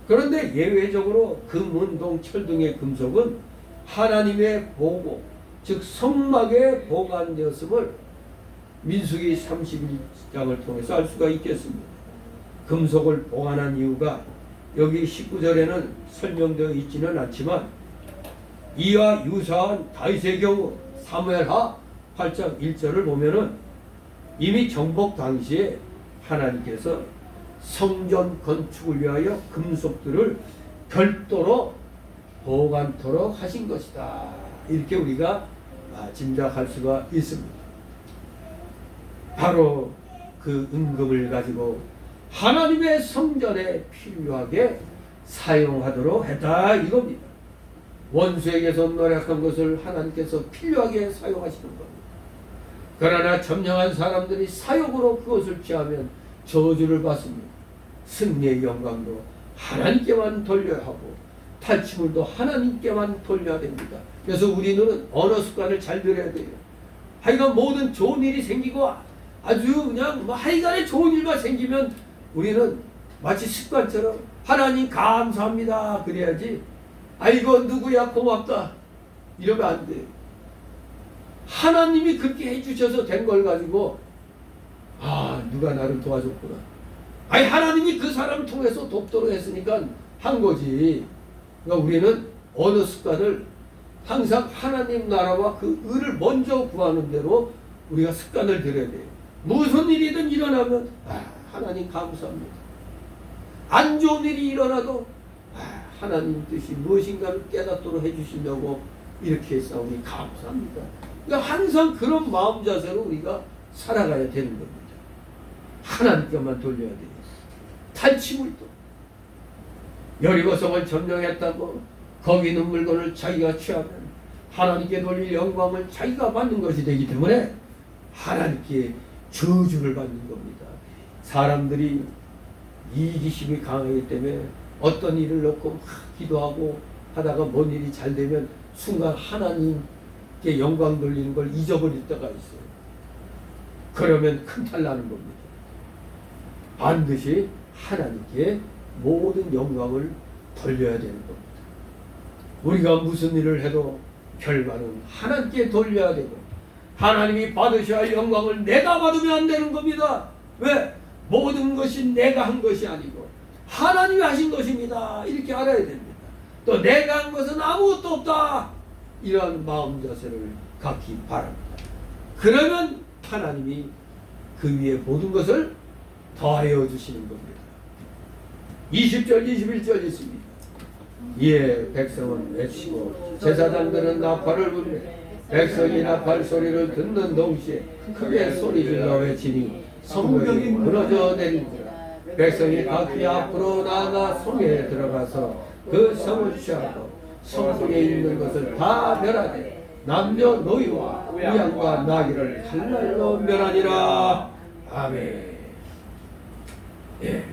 그런데 예외적으로 금, 은, 동, 철 등의 금속은 하나님의 보고, 즉 성막에 보관되었음을 민수기 31장을 통해서 알 수가 있겠습니다. 금속을 보관한 이유가 여기 19절에는 설명되어 있지는 않지만 이와 유사한 다윗의 경우 사무엘하 8장 1절을 보면은 이미 정복 당시에 하나님께서 성전 건축을 위하여 금속들을 별도로 보관토록 하신 것이다. 이렇게 우리가 짐작할 수가 있습니다. 바로 그 은금을 가지고 하나님의 성전에 필요하게 사용하도록 했다 이겁니다. 원수에게서 노력한 것을 하나님께서 필요하게 사용하시는 겁니다. 그러나 점령한 사람들이 사욕으로 그것을 취하면 저주를 받습니다. 승리의 영광도 하나님께만 돌려야 하고 탈취물도 하나님께만 돌려야 됩니다. 그래서 우리는 언어 습관을 잘 들여야 돼요. 하여간 모든 좋은 일이 생기고 아주 그냥 하여간에 좋은 일만 생기면 우리는 마치 습관처럼 하나님 감사합니다 그래야지 아이고 누구야 고맙다 이러면 안 돼요. 하나님이 그렇게 해주셔서 된 걸 가지고 누가 나를 도와줬구나. 하나님이 그 사람을 통해서 돕도록 했으니까 한 거지. 그러니까 우리는 언어 습관을 항상 하나님 나라와 그 의를 먼저 구하는 대로 우리가 습관을 들여야 돼요. 무슨 일이든 일어나면 하나님 감사합니다. 안 좋은 일이 일어나도 하나님 뜻이 무엇인가를 깨닫도록 해주시려고 이렇게 싸우니 감사합니다. 그러니까 항상 그런 마음 자세로 우리가 살아가야 되는 겁니다. 하나님께만 돌려야 돼요. 탈취물도 여리고성을 점령했다고 거기 있는 물건을 자기가 취하면 하나님께 돌릴 영광을 자기가 받는 것이 되기 때문에 하나님께 저주를 받는 겁니다. 사람들이 이기심이 강하기 때문에 어떤 일을 놓고 막 기도하고 하다가 뭔 일이 잘 되면 순간 하나님께 영광 돌리는 걸 잊어버릴 때가 있어요. 그러면 큰탈 나는 겁니다. 반드시 하나님께 모든 영광을 돌려야 되는 겁니다. 우리가 무슨 일을 해도 결과는 하나님께 돌려야 되고 하나님이 받으셔야 할 영광을 내가 받으면 안 되는 겁니다. 왜? 모든 것이 내가 한 것이 아니고 하나님이 하신 것입니다. 이렇게 알아야 됩니다. 또 내가 한 것은 아무것도 없다. 이러한 마음 자세를 갖기 바랍니다. 그러면 하나님이 그 위에 모든 것을 더하여 주시는 겁니다. 20절 21절 있습니다. 이에 백성은 외치고 제사장들은 나팔을 불매 백성이 나팔 소리를 듣는 동시에 크게 소리질러 외치니 성벽이 무너져 내리니라. 백성이 각기 앞으로 나아가 성에 들어가서 그 성을 취하고 성 속에 있는 것을 다 멸하되 남녀 노이와 우양과 나귀를 칼날로 멸하니라. 아멘. 예.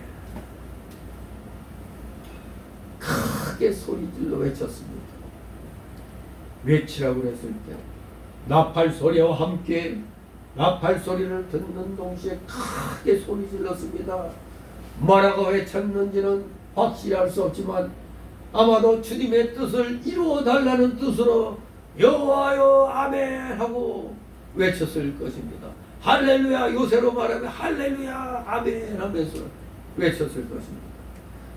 크게 소리질러 외쳤습니다. 외치라고 그랬을 때 나팔 소리와 함께 나팔 소리를 듣는 동시에 크게 소리질렀습니다. 뭐라고 외쳤는지는 확실히 알 수 없지만 아마도 주님의 뜻을 이루어 달라는 뜻으로 여호와여 아멘 하고 외쳤을 것입니다. 할렐루야, 요새로 말하면 할렐루야 아멘 하면서 외쳤을 것입니다.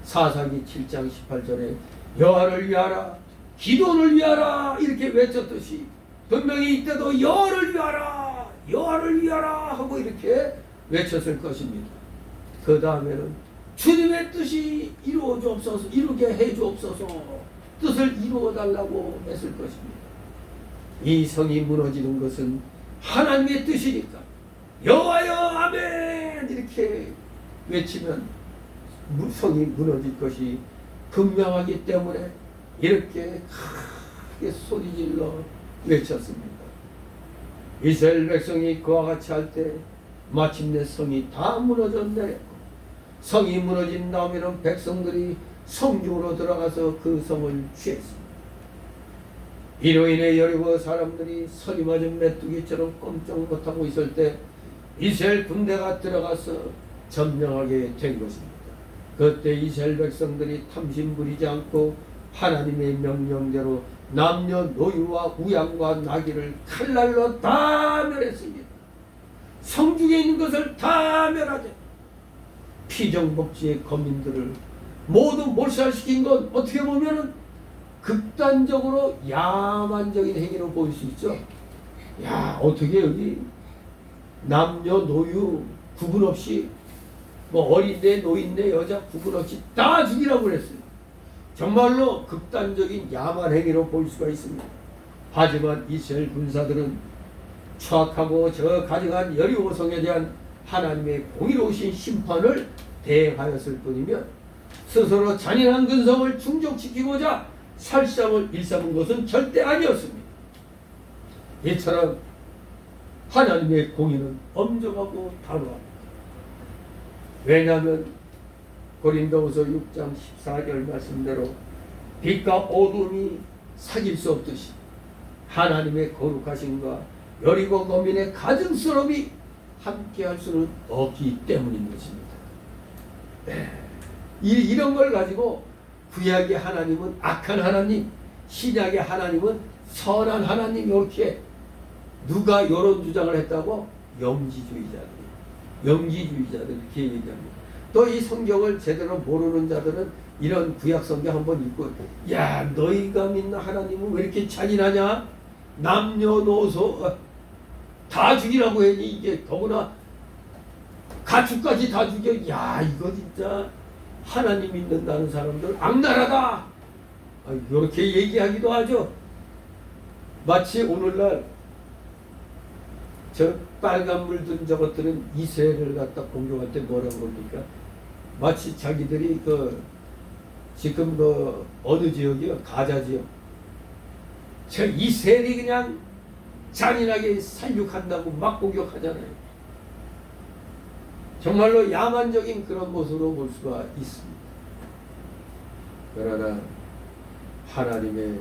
사사기 7장 18절에 여호와를 위하라 기도를 위하라 이렇게 외쳤듯이 분명히 이때도 여호와를 위하라 여호와를 위하라 하고 이렇게 외쳤을 것입니다. 그 다음에는 주님의 뜻이 이루어 주옵소서, 이루게 해 주옵소서, 뜻을 이루어 달라고 했을 것입니다. 이 성이 무너지는 것은 하나님의 뜻이니까 여호와여 아멘 이렇게 외치면 성이 무너질 것이 분명하기 때문에 이렇게 크게 소리질러 외쳤습니다. 이스라엘 백성이 그와 같이 할 때 마침내 성이 다 무너져 내렸고 성이 무너진 다음에는 백성들이 성중으로 들어가서 그 성을 취했습니다. 이로 인해 여리고 사람들이 서리 맞은 메뚜기처럼 꼼짝 못하고 있을 때 이스라엘 군대가 들어가서 점령하게 된 것입니다. 그때 이스라엘 백성들이 탐심 부리지 않고 하나님의 명령대로 남녀 노유와 우양과 나귀를 칼날로 다 멸했습니다. 성중에 있는 것을 다 멸하자. 피정복지의 거민들을 모두 몰살시킨 건 어떻게 보면은 극단적으로 야만적인 행위로 보일 수 있죠. 야, 어떻게 여기 남녀 노유 구분 없이 뭐 어린애 노인네 여자 구분 없이 다 죽이라고 그랬어요. 정말로 극단적인 야만 행위로 볼 수가 있습니다. 하지만 이스라엘 군사들은 추악하고 저 가증한 여리고성에 대한 하나님의 공의로우신 심판을 대행하였을 뿐이며 스스로 잔인한 근성을 충족시키고자 살상을 일삼은 것은 절대 아니었습니다. 이처럼 하나님의 공의는 엄정하고 단호합니다. 왜냐하면 고린도후서 6장 14절 말씀대로 빛과 어둠이 사귈 수 없듯이 하나님의 거룩하심과 여리고 거민의 가증스러움이 함께할 수는 없기 때문인 것입니다. 이런 걸 가지고 구약의 하나님은 악한 하나님, 신약의 하나님은 선한 하나님, 이렇게 누가 이런 주장을 했다고? 영지주의자들 이렇게 얘기합니다. 또 이 성경을 제대로 모르는 자들은 이런 구약 성경 한번 읽고, 야, 너희가 믿는 하나님은 왜 이렇게 잔인하냐? 남녀노소 다 죽이라고 했니? 이게 더구나 가축까지 다 죽여. 야, 이거 진짜 하나님 믿는다는 사람들 악랄하다. 이렇게 얘기하기도 하죠. 마치 오늘날 저 빨간 물 든 저것들은 이스라엘을 갖다 공격할 때 뭐라고 그럽니까? 마치 자기들이 지금 어느 지역이요? 가자 지역. 저 이스라엘이 그냥 잔인하게 살육한다고 막 공격하잖아요. 정말로 야만적인 그런 모습으로 볼 수가 있습니다. 그러나 하나님의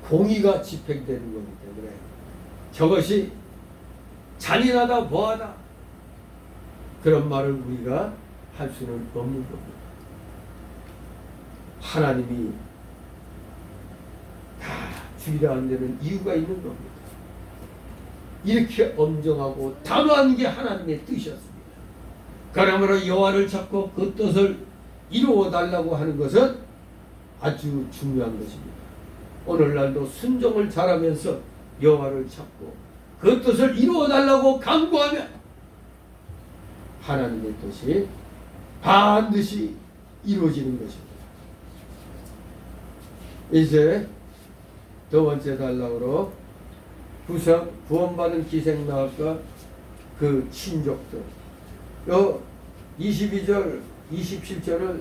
공의가 집행되는 거기 때문에 저것이 잔인하다 뭐하다 그런 말을 우리가 할 수는 없는 겁니다. 하나님이 다 죽이라 한 데는 이유가 있는 겁니다. 이렇게 엄정하고 단호한 게 하나님의 뜻이었습니다. 그러므로 여호와를 찾고 그 뜻을 이루어 달라고 하는 것은 아주 중요한 것입니다. 오늘날도 순종을 잘하면서 여호와를 찾고 그 뜻을 이루어 달라고 간구하면 하나님의 뜻이 반드시 이루어지는 것입니다. 이제 두 번째 단락으로 구원받은 기생나합과 그 친족들, 요 22절, 27절을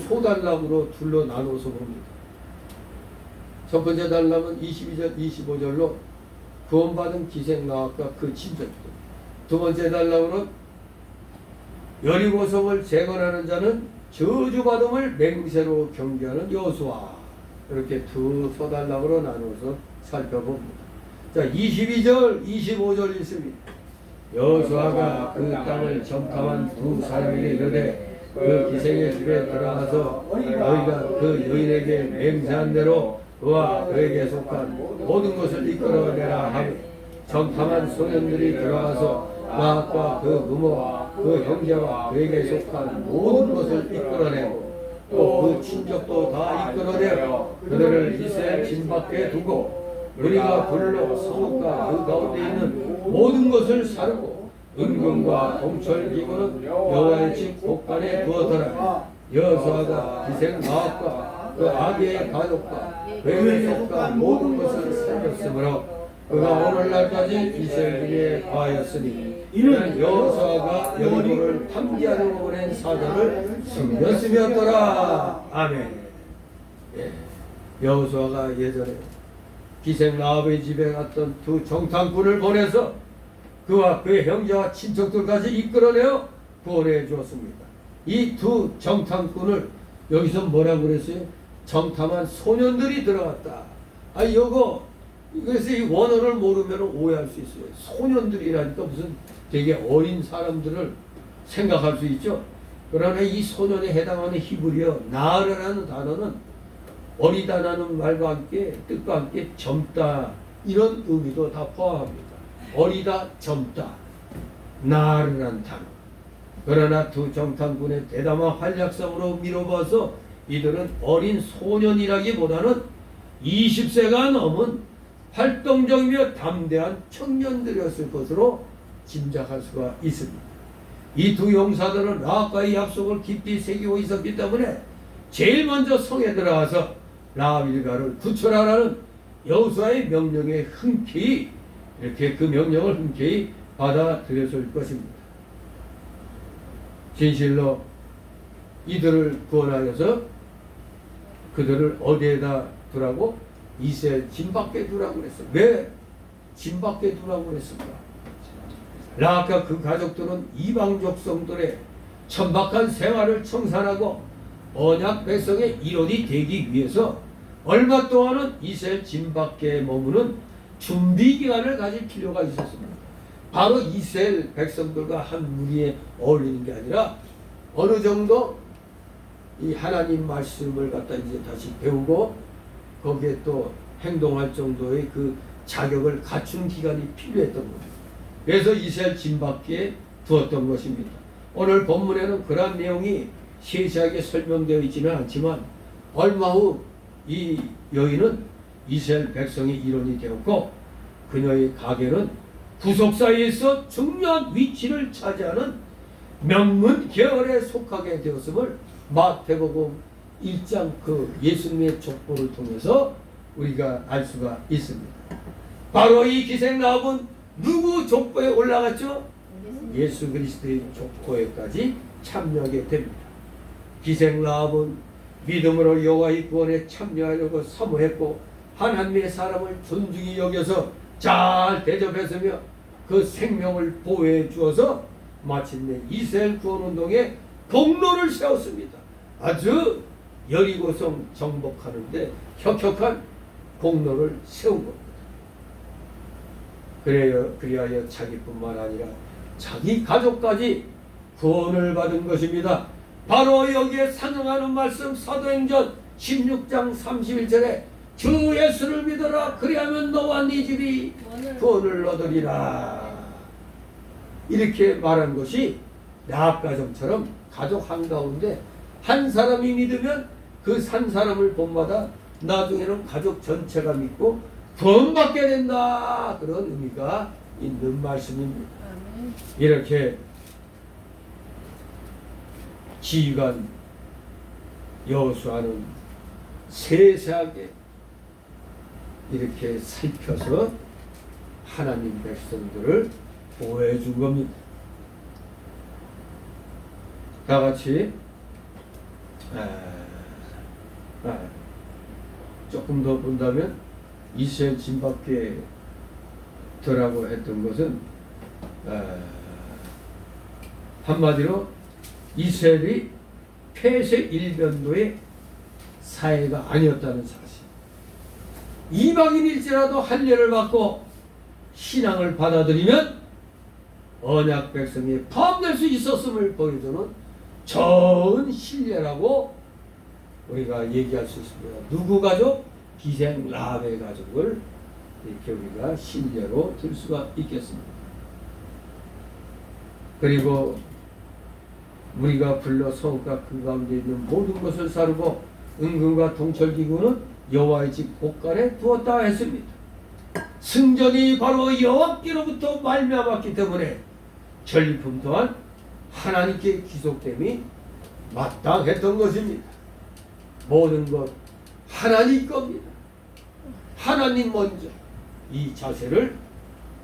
소단락으로 둘로 나눠서 봅니다. 첫 번째 단락은 22절, 25절로 구원받은 기생나합과 그 친족들. 두 번째 단락으로는 여리고성을 재건하는 자는 저주받음을 맹세로 경계하는 여호수아. 이렇게 두 소단락으로 나눠서 살펴봅니다. 자, 22절, 25절 있습니다. 여호수아가 그 땅을 점탐한 두 사람에게 이르되 그 기생의 집에 들어가서 너희가 그 여인에게 맹세한 대로 그와 그에게 속한 모든 것을 이끌어내라 하며 점탐한 소년들이 들어가서 나합과 그 부모와 그 형제와 그에게 속한 모든 것을 이끌어내고 또 그 친족도 다 이끌어내어 그들을 이스라엘 진 밖에 두고 우리가 불로 성읍과 그 가운데 있는 모든 것을 사르고 은금과 동철 기구는 여호와의 집 곳간에 두었더라. 여호수아가 기생 나합과 그 아기의 가족과 그에게 속한 모든 것을 살렸으므로 그가 오늘날까지 이스라엘에 거하였으니 이는 여호수아가 여리고를 탐지하려고 보낸 사자를 숨겼음이었더라. 아멘. 예. 여호수아가 예전에 기생 나합의 집에 갔던 두 정탐꾼을 보내서 그와 그의 형제와 친척들까지 이끌어내어 구원해 주었습니다. 이 두 정탐꾼을 여기서 뭐라고 그랬어요? 정탐한 소년들이 들어갔다. 그래서 이 원어를 모르면 오해할 수 있어요. 소년들이라니까 무슨 되게 어린 사람들을 생각할 수 있죠. 그러나 이 소년에 해당하는 히브리어 나르라는 단어는 어리다라는 말과 함께 뜻과 함께 젊다 이런 의미도 다 포함합니다. 어리다, 젊다, 나르라는 단어. 그러나 두 정탐꾼의 대담한 활약성으로 미뤄봐서 이들은 어린 소년이라기보다는 20세가 넘은 활동적이며 담대한 청년들이었을 것으로 짐작할 수가 있습니다. 이 두 용사들은 라합과의 약속을 깊이 새기고 있었기 때문에 제일 먼저 성에 들어가서 라합 일가를 구출하라는 여호수아의 명령에 흔쾌히 이렇게 그 명령을 흔쾌히 받아들였을 것입니다. 진실로 이들을 구원하여서 그들을 어디에다 두라고? 이스라엘 진 밖에 두라고 그랬어요. 왜 진 밖에 두라고 그랬습니까? 라합과 그 가족들은 이방 족속들의 천박한 생활을 청산하고 언약 백성의 일원이 되기 위해서 얼마 동안은 이스라엘 진 밖에 머무는 준비 기간을 가질 필요가 있었습니다. 바로 이스라엘 백성들과 한 무리에 어울리는 게 아니라 어느 정도 이 하나님 말씀을 갖다 이제 다시 배우고 거기에 또 행동할 정도의 그 자격을 갖춘 기간이 필요했던 겁니다. 그래서 이스라엘 진 밖에 두었던 것입니다. 오늘 본문에는 그러한 내용이 세세하게 설명되어 있지는 않지만 얼마 후 이 여인은 이스라엘 백성의 일원이 되었고 그녀의 가게는 구속사에서 중요한 위치를 차지하는 명문 계열에 속하게 되었음을 마태복음 1장 그 예수님의 족보를 통해서 우리가 알 수가 있습니다. 바로 이 기생 나합은 누구 족보에 올라갔죠? 예수 그리스도의 족보에까지 참여하게 됩니다. 기생 나합은 믿음으로 여호와의 구원에 참여하려고 사모했고 하나님의 사람을 존중히 여겨서 잘 대접했으며 그 생명을 보호해 주어서 마침내 이스라엘 구원운동에 공로를 세웠습니다. 아주 여리고성 정복하는데 혁혁한 공로를 세운 겁니다. 그리하여 자기뿐만 아니라 자기 가족까지 구원을 받은 것입니다. 바로 여기에 상응하는 말씀 사도행전 16장 31절에 주 예수를 믿어라 그리하면 너와 네 집이 구원을 얻으리라 이렇게 말한 것이 라합 가정처럼 가족 한가운데 한 사람이 믿으면 그 산 사람을 본마다 나중에는 가족 전체가 믿고 구원받게 된다. 그런 의미가 있는 말씀입니다. 이렇게 지휘관 여호수아는 세세하게 이렇게 살펴서 하나님 백성들을 보호해 준 겁니다. 다 같이 조금 더 본다면 이스라엘 진밖에 더라고 했던 것은 한마디로 이스라엘이 폐쇄 일변도의 사회가 아니었다는 사실. 이방인일지라도 할례를 받고 신앙을 받아들이면 언약 백성이 포함될 수 있었음을 보여주는 좋은 신뢰라고 우리가 얘기할 수 있습니다. 누구 가족? 기생 라합의 가족을 이렇게 우리가 신뢰로 들 수가 있겠습니다. 그리고 우리가 불러 성읍과 그 가운데 있는 모든 것을 사르고 은금과 동철기구는 여호와의 집 곳간에 두었다 했습니다. 승전이 바로 여호와께로부터 말미암았기 때문에 전리품 또한 하나님께 귀속됨이 마땅했던 것입니다. 모든 것 하나님 겁니다. 하나님 먼저. 이 자세를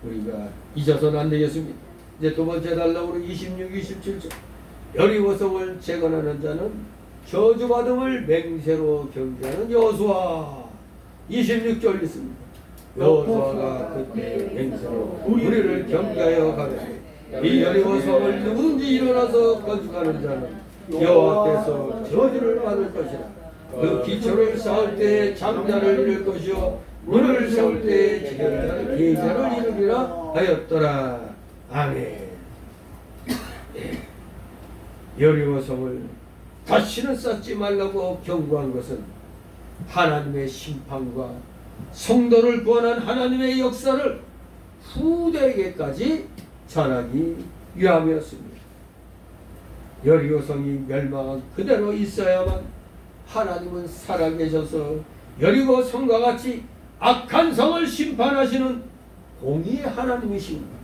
우리가 잊어서는 안 되겠습니다. 이제 두 번째 단락으로 26, 27절. 여리고성을 재건하는 자는 저주받음을 맹세로 경계하는 여호수아. 26절 있습니다. 여호수아가 그때 맹세로 우리를 경계하여 가되 이 여리고성을 누구든지 일어나서 건축하는 자는 여호와께서 저주를 받을 것이라. 그 기초를 쌓을 때 장자를 이룰 것이요 문을 세울 때 계자를 이루리라 하였더라. 아멘. 여리고성을 다시는 쌓지 말라고 경고한 것은 하나님의 심판과 성도를 구원한 하나님의 역사를 후대에게까지 전하기 위함이었습니다. 여리고성이 멸망한 그대로 있어야만 하나님은 살아계셔서 여리고 성과 같이 악한 성을 심판하시는 공의의 하나님이십니다.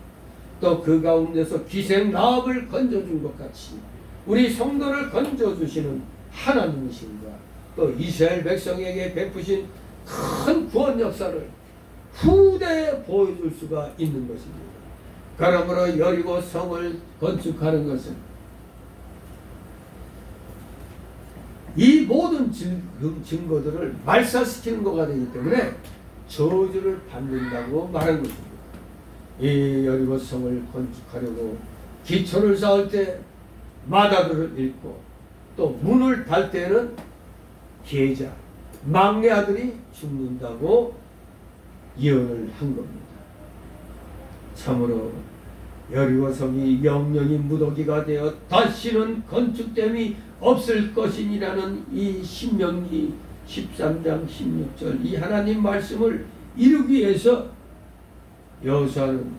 또 그 가운데서 기생 라합을 건져준 것 같이 우리 성도를 건져주시는 하나님이신가, 또 이스라엘 백성에게 베푸신 큰 구원 역사를 후대에 보여줄 수가 있는 것입니다. 그러므로 여리고 성을 건축하는 것은 이 모든 증거들을 말살시키는 것가 되기 때문에 저주를 받는다고 말한 것입니다. 이 여리고 성을 건축하려고 기초를 쌓을 때 마다들을 읽고 또 문을 달 때는 계자, 막내 아들이 죽는다고 예언을 한 겁니다. 참으로 여리고 성이 영영이 무더기가 되어 다시는 건축됨이 없을 것이니라는 이 신명기 13장 16절 이 하나님 말씀을 이루기 위해서 여호수아는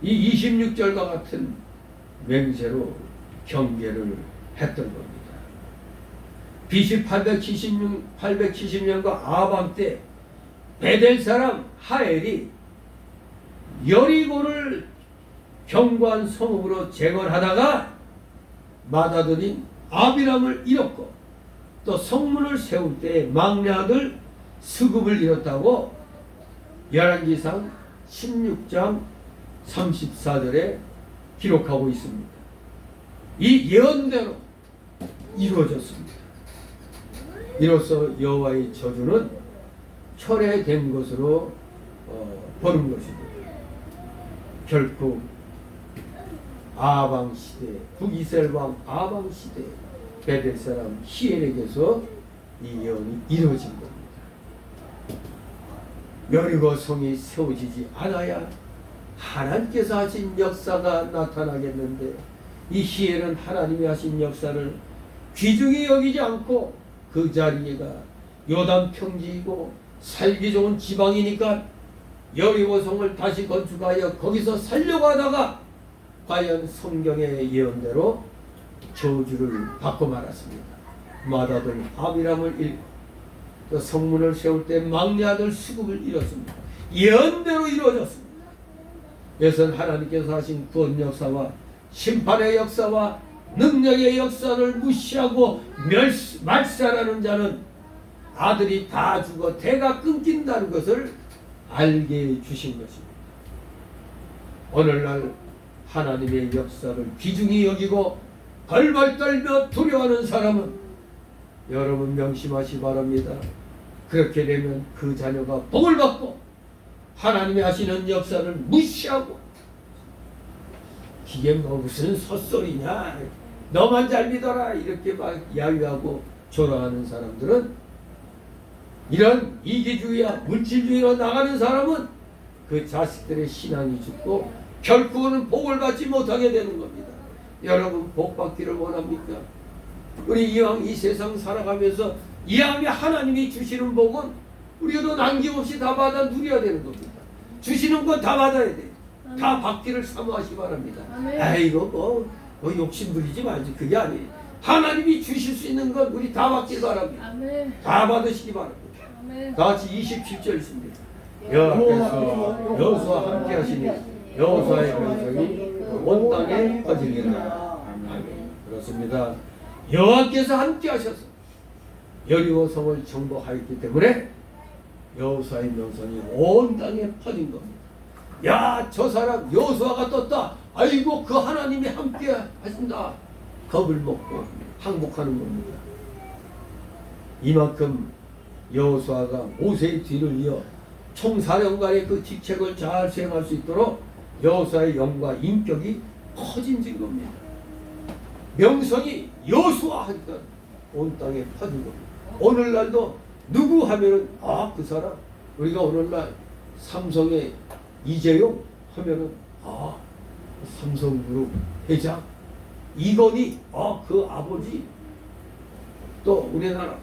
이 26절과 같은 맹세로 경계를 했던 겁니다. BC 870년과 아방 때 베델 사람 하엘이 여리고를 견고한 성읍으로 재건하다가 맏아들인 아비람을 잃었고 또 성문을 세울 때 막내 아들 스굽을 잃었다고 열왕기상 16장 34절에 기록하고 있습니다. 이 예언대로 이루어졌습니다. 이로써 여호와의 저주는 철회된 것으로 보는 것입니다. 결국 아방 시대, 북이스라엘 왕 아방 시대 베델 사람 히엘에게서 이 예언이 이루어진 겁니다. 여리고 성이 세워지지 않아야 하나님께서 하신 역사가 나타나겠는데 이 히엘은 하나님이 하신 역사를 귀중히 여기지 않고 그 자리가 요단 평지이고 살기 좋은 지방이니까 여리고 성을 다시 건축하여 거기서 살려고 하다가 과연 성경의 예언대로 저주를 받고 말았습니다. 마다들 하비람을 잃고 또 성문을 세울 때 막내 아들 수급을 잃었습니다. 예언대로 이루어졌습니다. 이것은 하나님께서 하신 구원 역사와 심판의 역사와 능력의 역사를 무시하고 말살하는 자는 아들이 다 죽어 대가 끊긴다는 것을 알게 해주신 것입니다. 오늘날 하나님의 역사를 귀중히 여기고 벌벌 떨며 두려워하는 사람은 여러분 명심하시 바랍니다. 그렇게 되면 그 자녀가 복을 받고 하나님이 하시는 역사를 무시하고 이게 뭐 무슨 헛소리냐, 너만 잘 믿어라, 이렇게 막 야유하고 조롱하는 사람들은, 이런 이기주의와 물질주의로 나가는 사람은 그 자식들의 신앙이 죽고 결국은 복을 받지 못하게 되는 겁니다. 여러분 복 받기를 원합니까? 우리 이왕 이 세상 살아가면서 이왕에 하나님이 주시는 복은 우리도 남김없이 다 받아 누려야 되는 겁니다. 주시는 건 다 받아야 돼. 다 받기를 사모하시 바랍니다. 아이고 뭐 욕심 부리지 말지. 그게 아니에요. 하나님이 주실 수 있는 건 우리 다 받길 바랍니다. 다 받으시기 바랍니다. 다 같이 27절 있습니다. 여호와께서 여호수아와 함께 하시니 여호수아의 명성이 온 땅에 퍼지리라. 아멘. 그렇습니다. 여호와께서 함께 하셔서 여리고 성을 정복하였기 때문에 여호수아의 명성이 온 땅에 퍼진 겁니다. 야, 저 사람 여호수아가 떴다. 아이고 그 하나님이 함께 하신다. 겁을 먹고 항복하는 겁니다. 이만큼 여호수아가 모세의 뒤를 이어 총사령관의 그 직책을 잘 수행할 수 있도록 여호수아의 영과 인격이 커진 겁니다. 명성이 여호수아 하니까 온 땅에 퍼진 겁니다. 오늘날도 누구 하면은 그 사람, 우리가 오늘날 삼성의 이재용 하면은 삼성그룹 회장 이건희, 그 아버지, 또 우리나라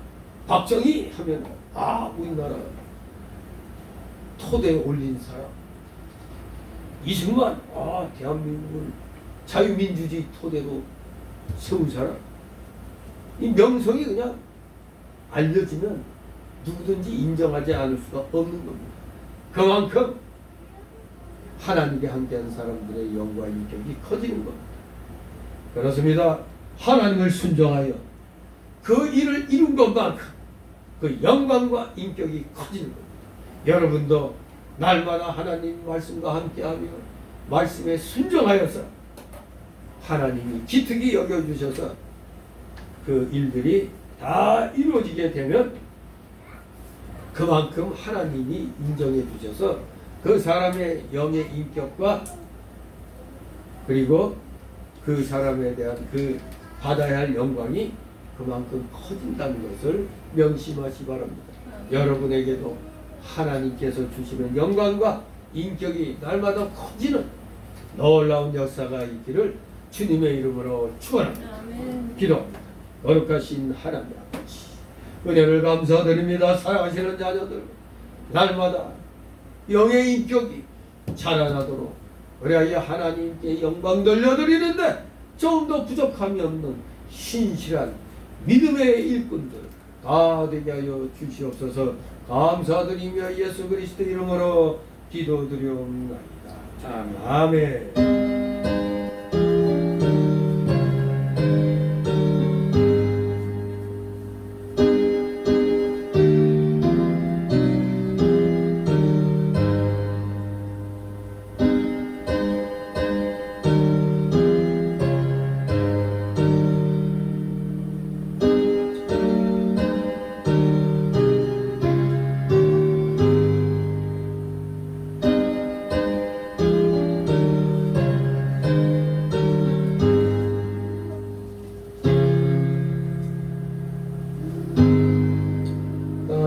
박정희 하면 우리나라 토대에 올린 사람, 이승만, 대한민국을 자유민주주의 토대로 세운 사람. 이 명성이 그냥 알려지면 누구든지 인정하지 않을 수가 없는 겁니다. 그만큼 하나님께 함께한 사람들의 영과 인격이 커지는 겁니다. 그렇습니다. 하나님을 순종하여 그 일을 이룬 것만큼 그 영광과 인격이 커지는 겁니다. 여러분도 날마다 하나님 말씀과 함께하며 말씀에 순종하여서 하나님이 기특히 여겨주셔서 그 일들이 다 이루어지게 되면 그만큼 하나님이 인정해 주셔서 그 사람의 영의 인격과 그리고 그 사람에 대한 그 받아야 할 영광이 그만큼 커진다는 것을 명심하시 바랍니다. 여러분에게도 하나님께서 주시는 영광과 인격이 날마다 커지는 놀라운 역사가 있기를 주님의 이름으로 축원합니다. 기도합니다. 거룩하신 하나님 아버지, 은혜를 감사드립니다. 사랑하시는 자녀들 날마다 영의 인격이 자라나도록 그래야 하나님께 영광 돌려드리는데 좀 더 부족함이 없는 신실한 믿음의 일꾼들 다 되게 하여 주시옵소서. 감사드리며 예수 그리스도 이름으로 기도드리옵나이다. 아멘.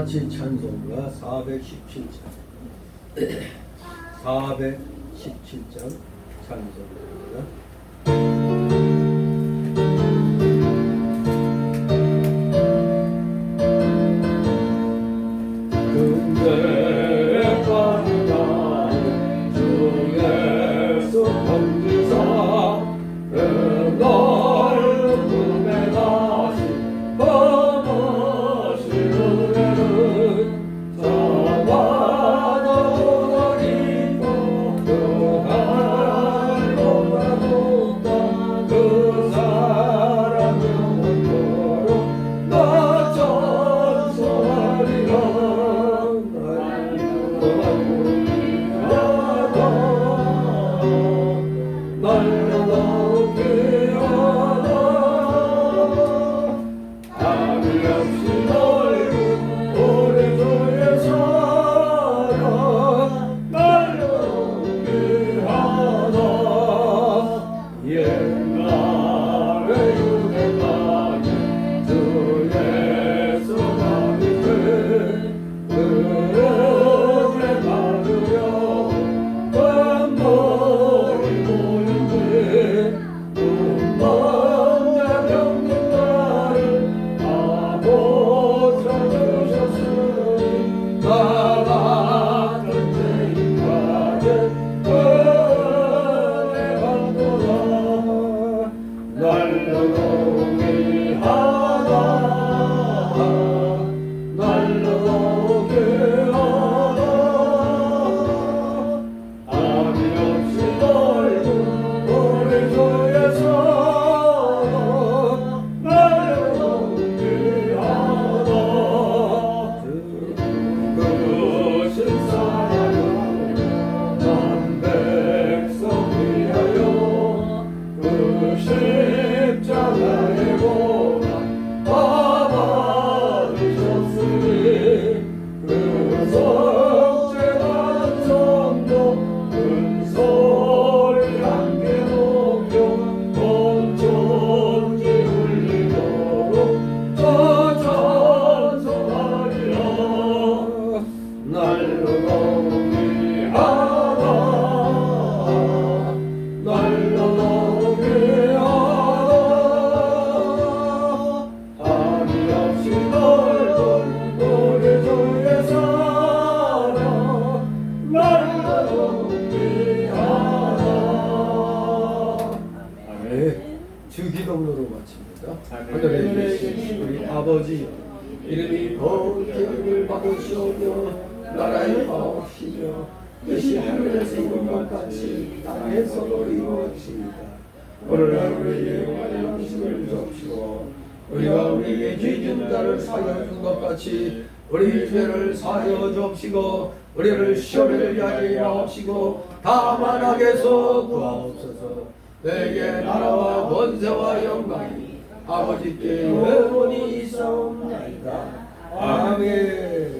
찬송가 417장 417장 찬송가입니다. 근데 관광 주 예수 건지사 주 기도문으로 마칩니다. 하늘에 계신 우리 아버지 이름이 거룩히 받으시오며 나라의 마옵시며 뜻이 하늘에서 이룬 것 같이 땅에서도 이루어지이다. 오늘날 우리에게 원하는 음식을 주옵시고 우리가 우리에게 죄 지은 자를 사하여 준 것 같이 우리 죄를 사하여 주옵시고 우리를 시험에 하지 마옵시고 다만 악에서 구하옵소서. 내게 나라와 권세와 영광이 아버지께 영원히 있사옵나이다. 아멘.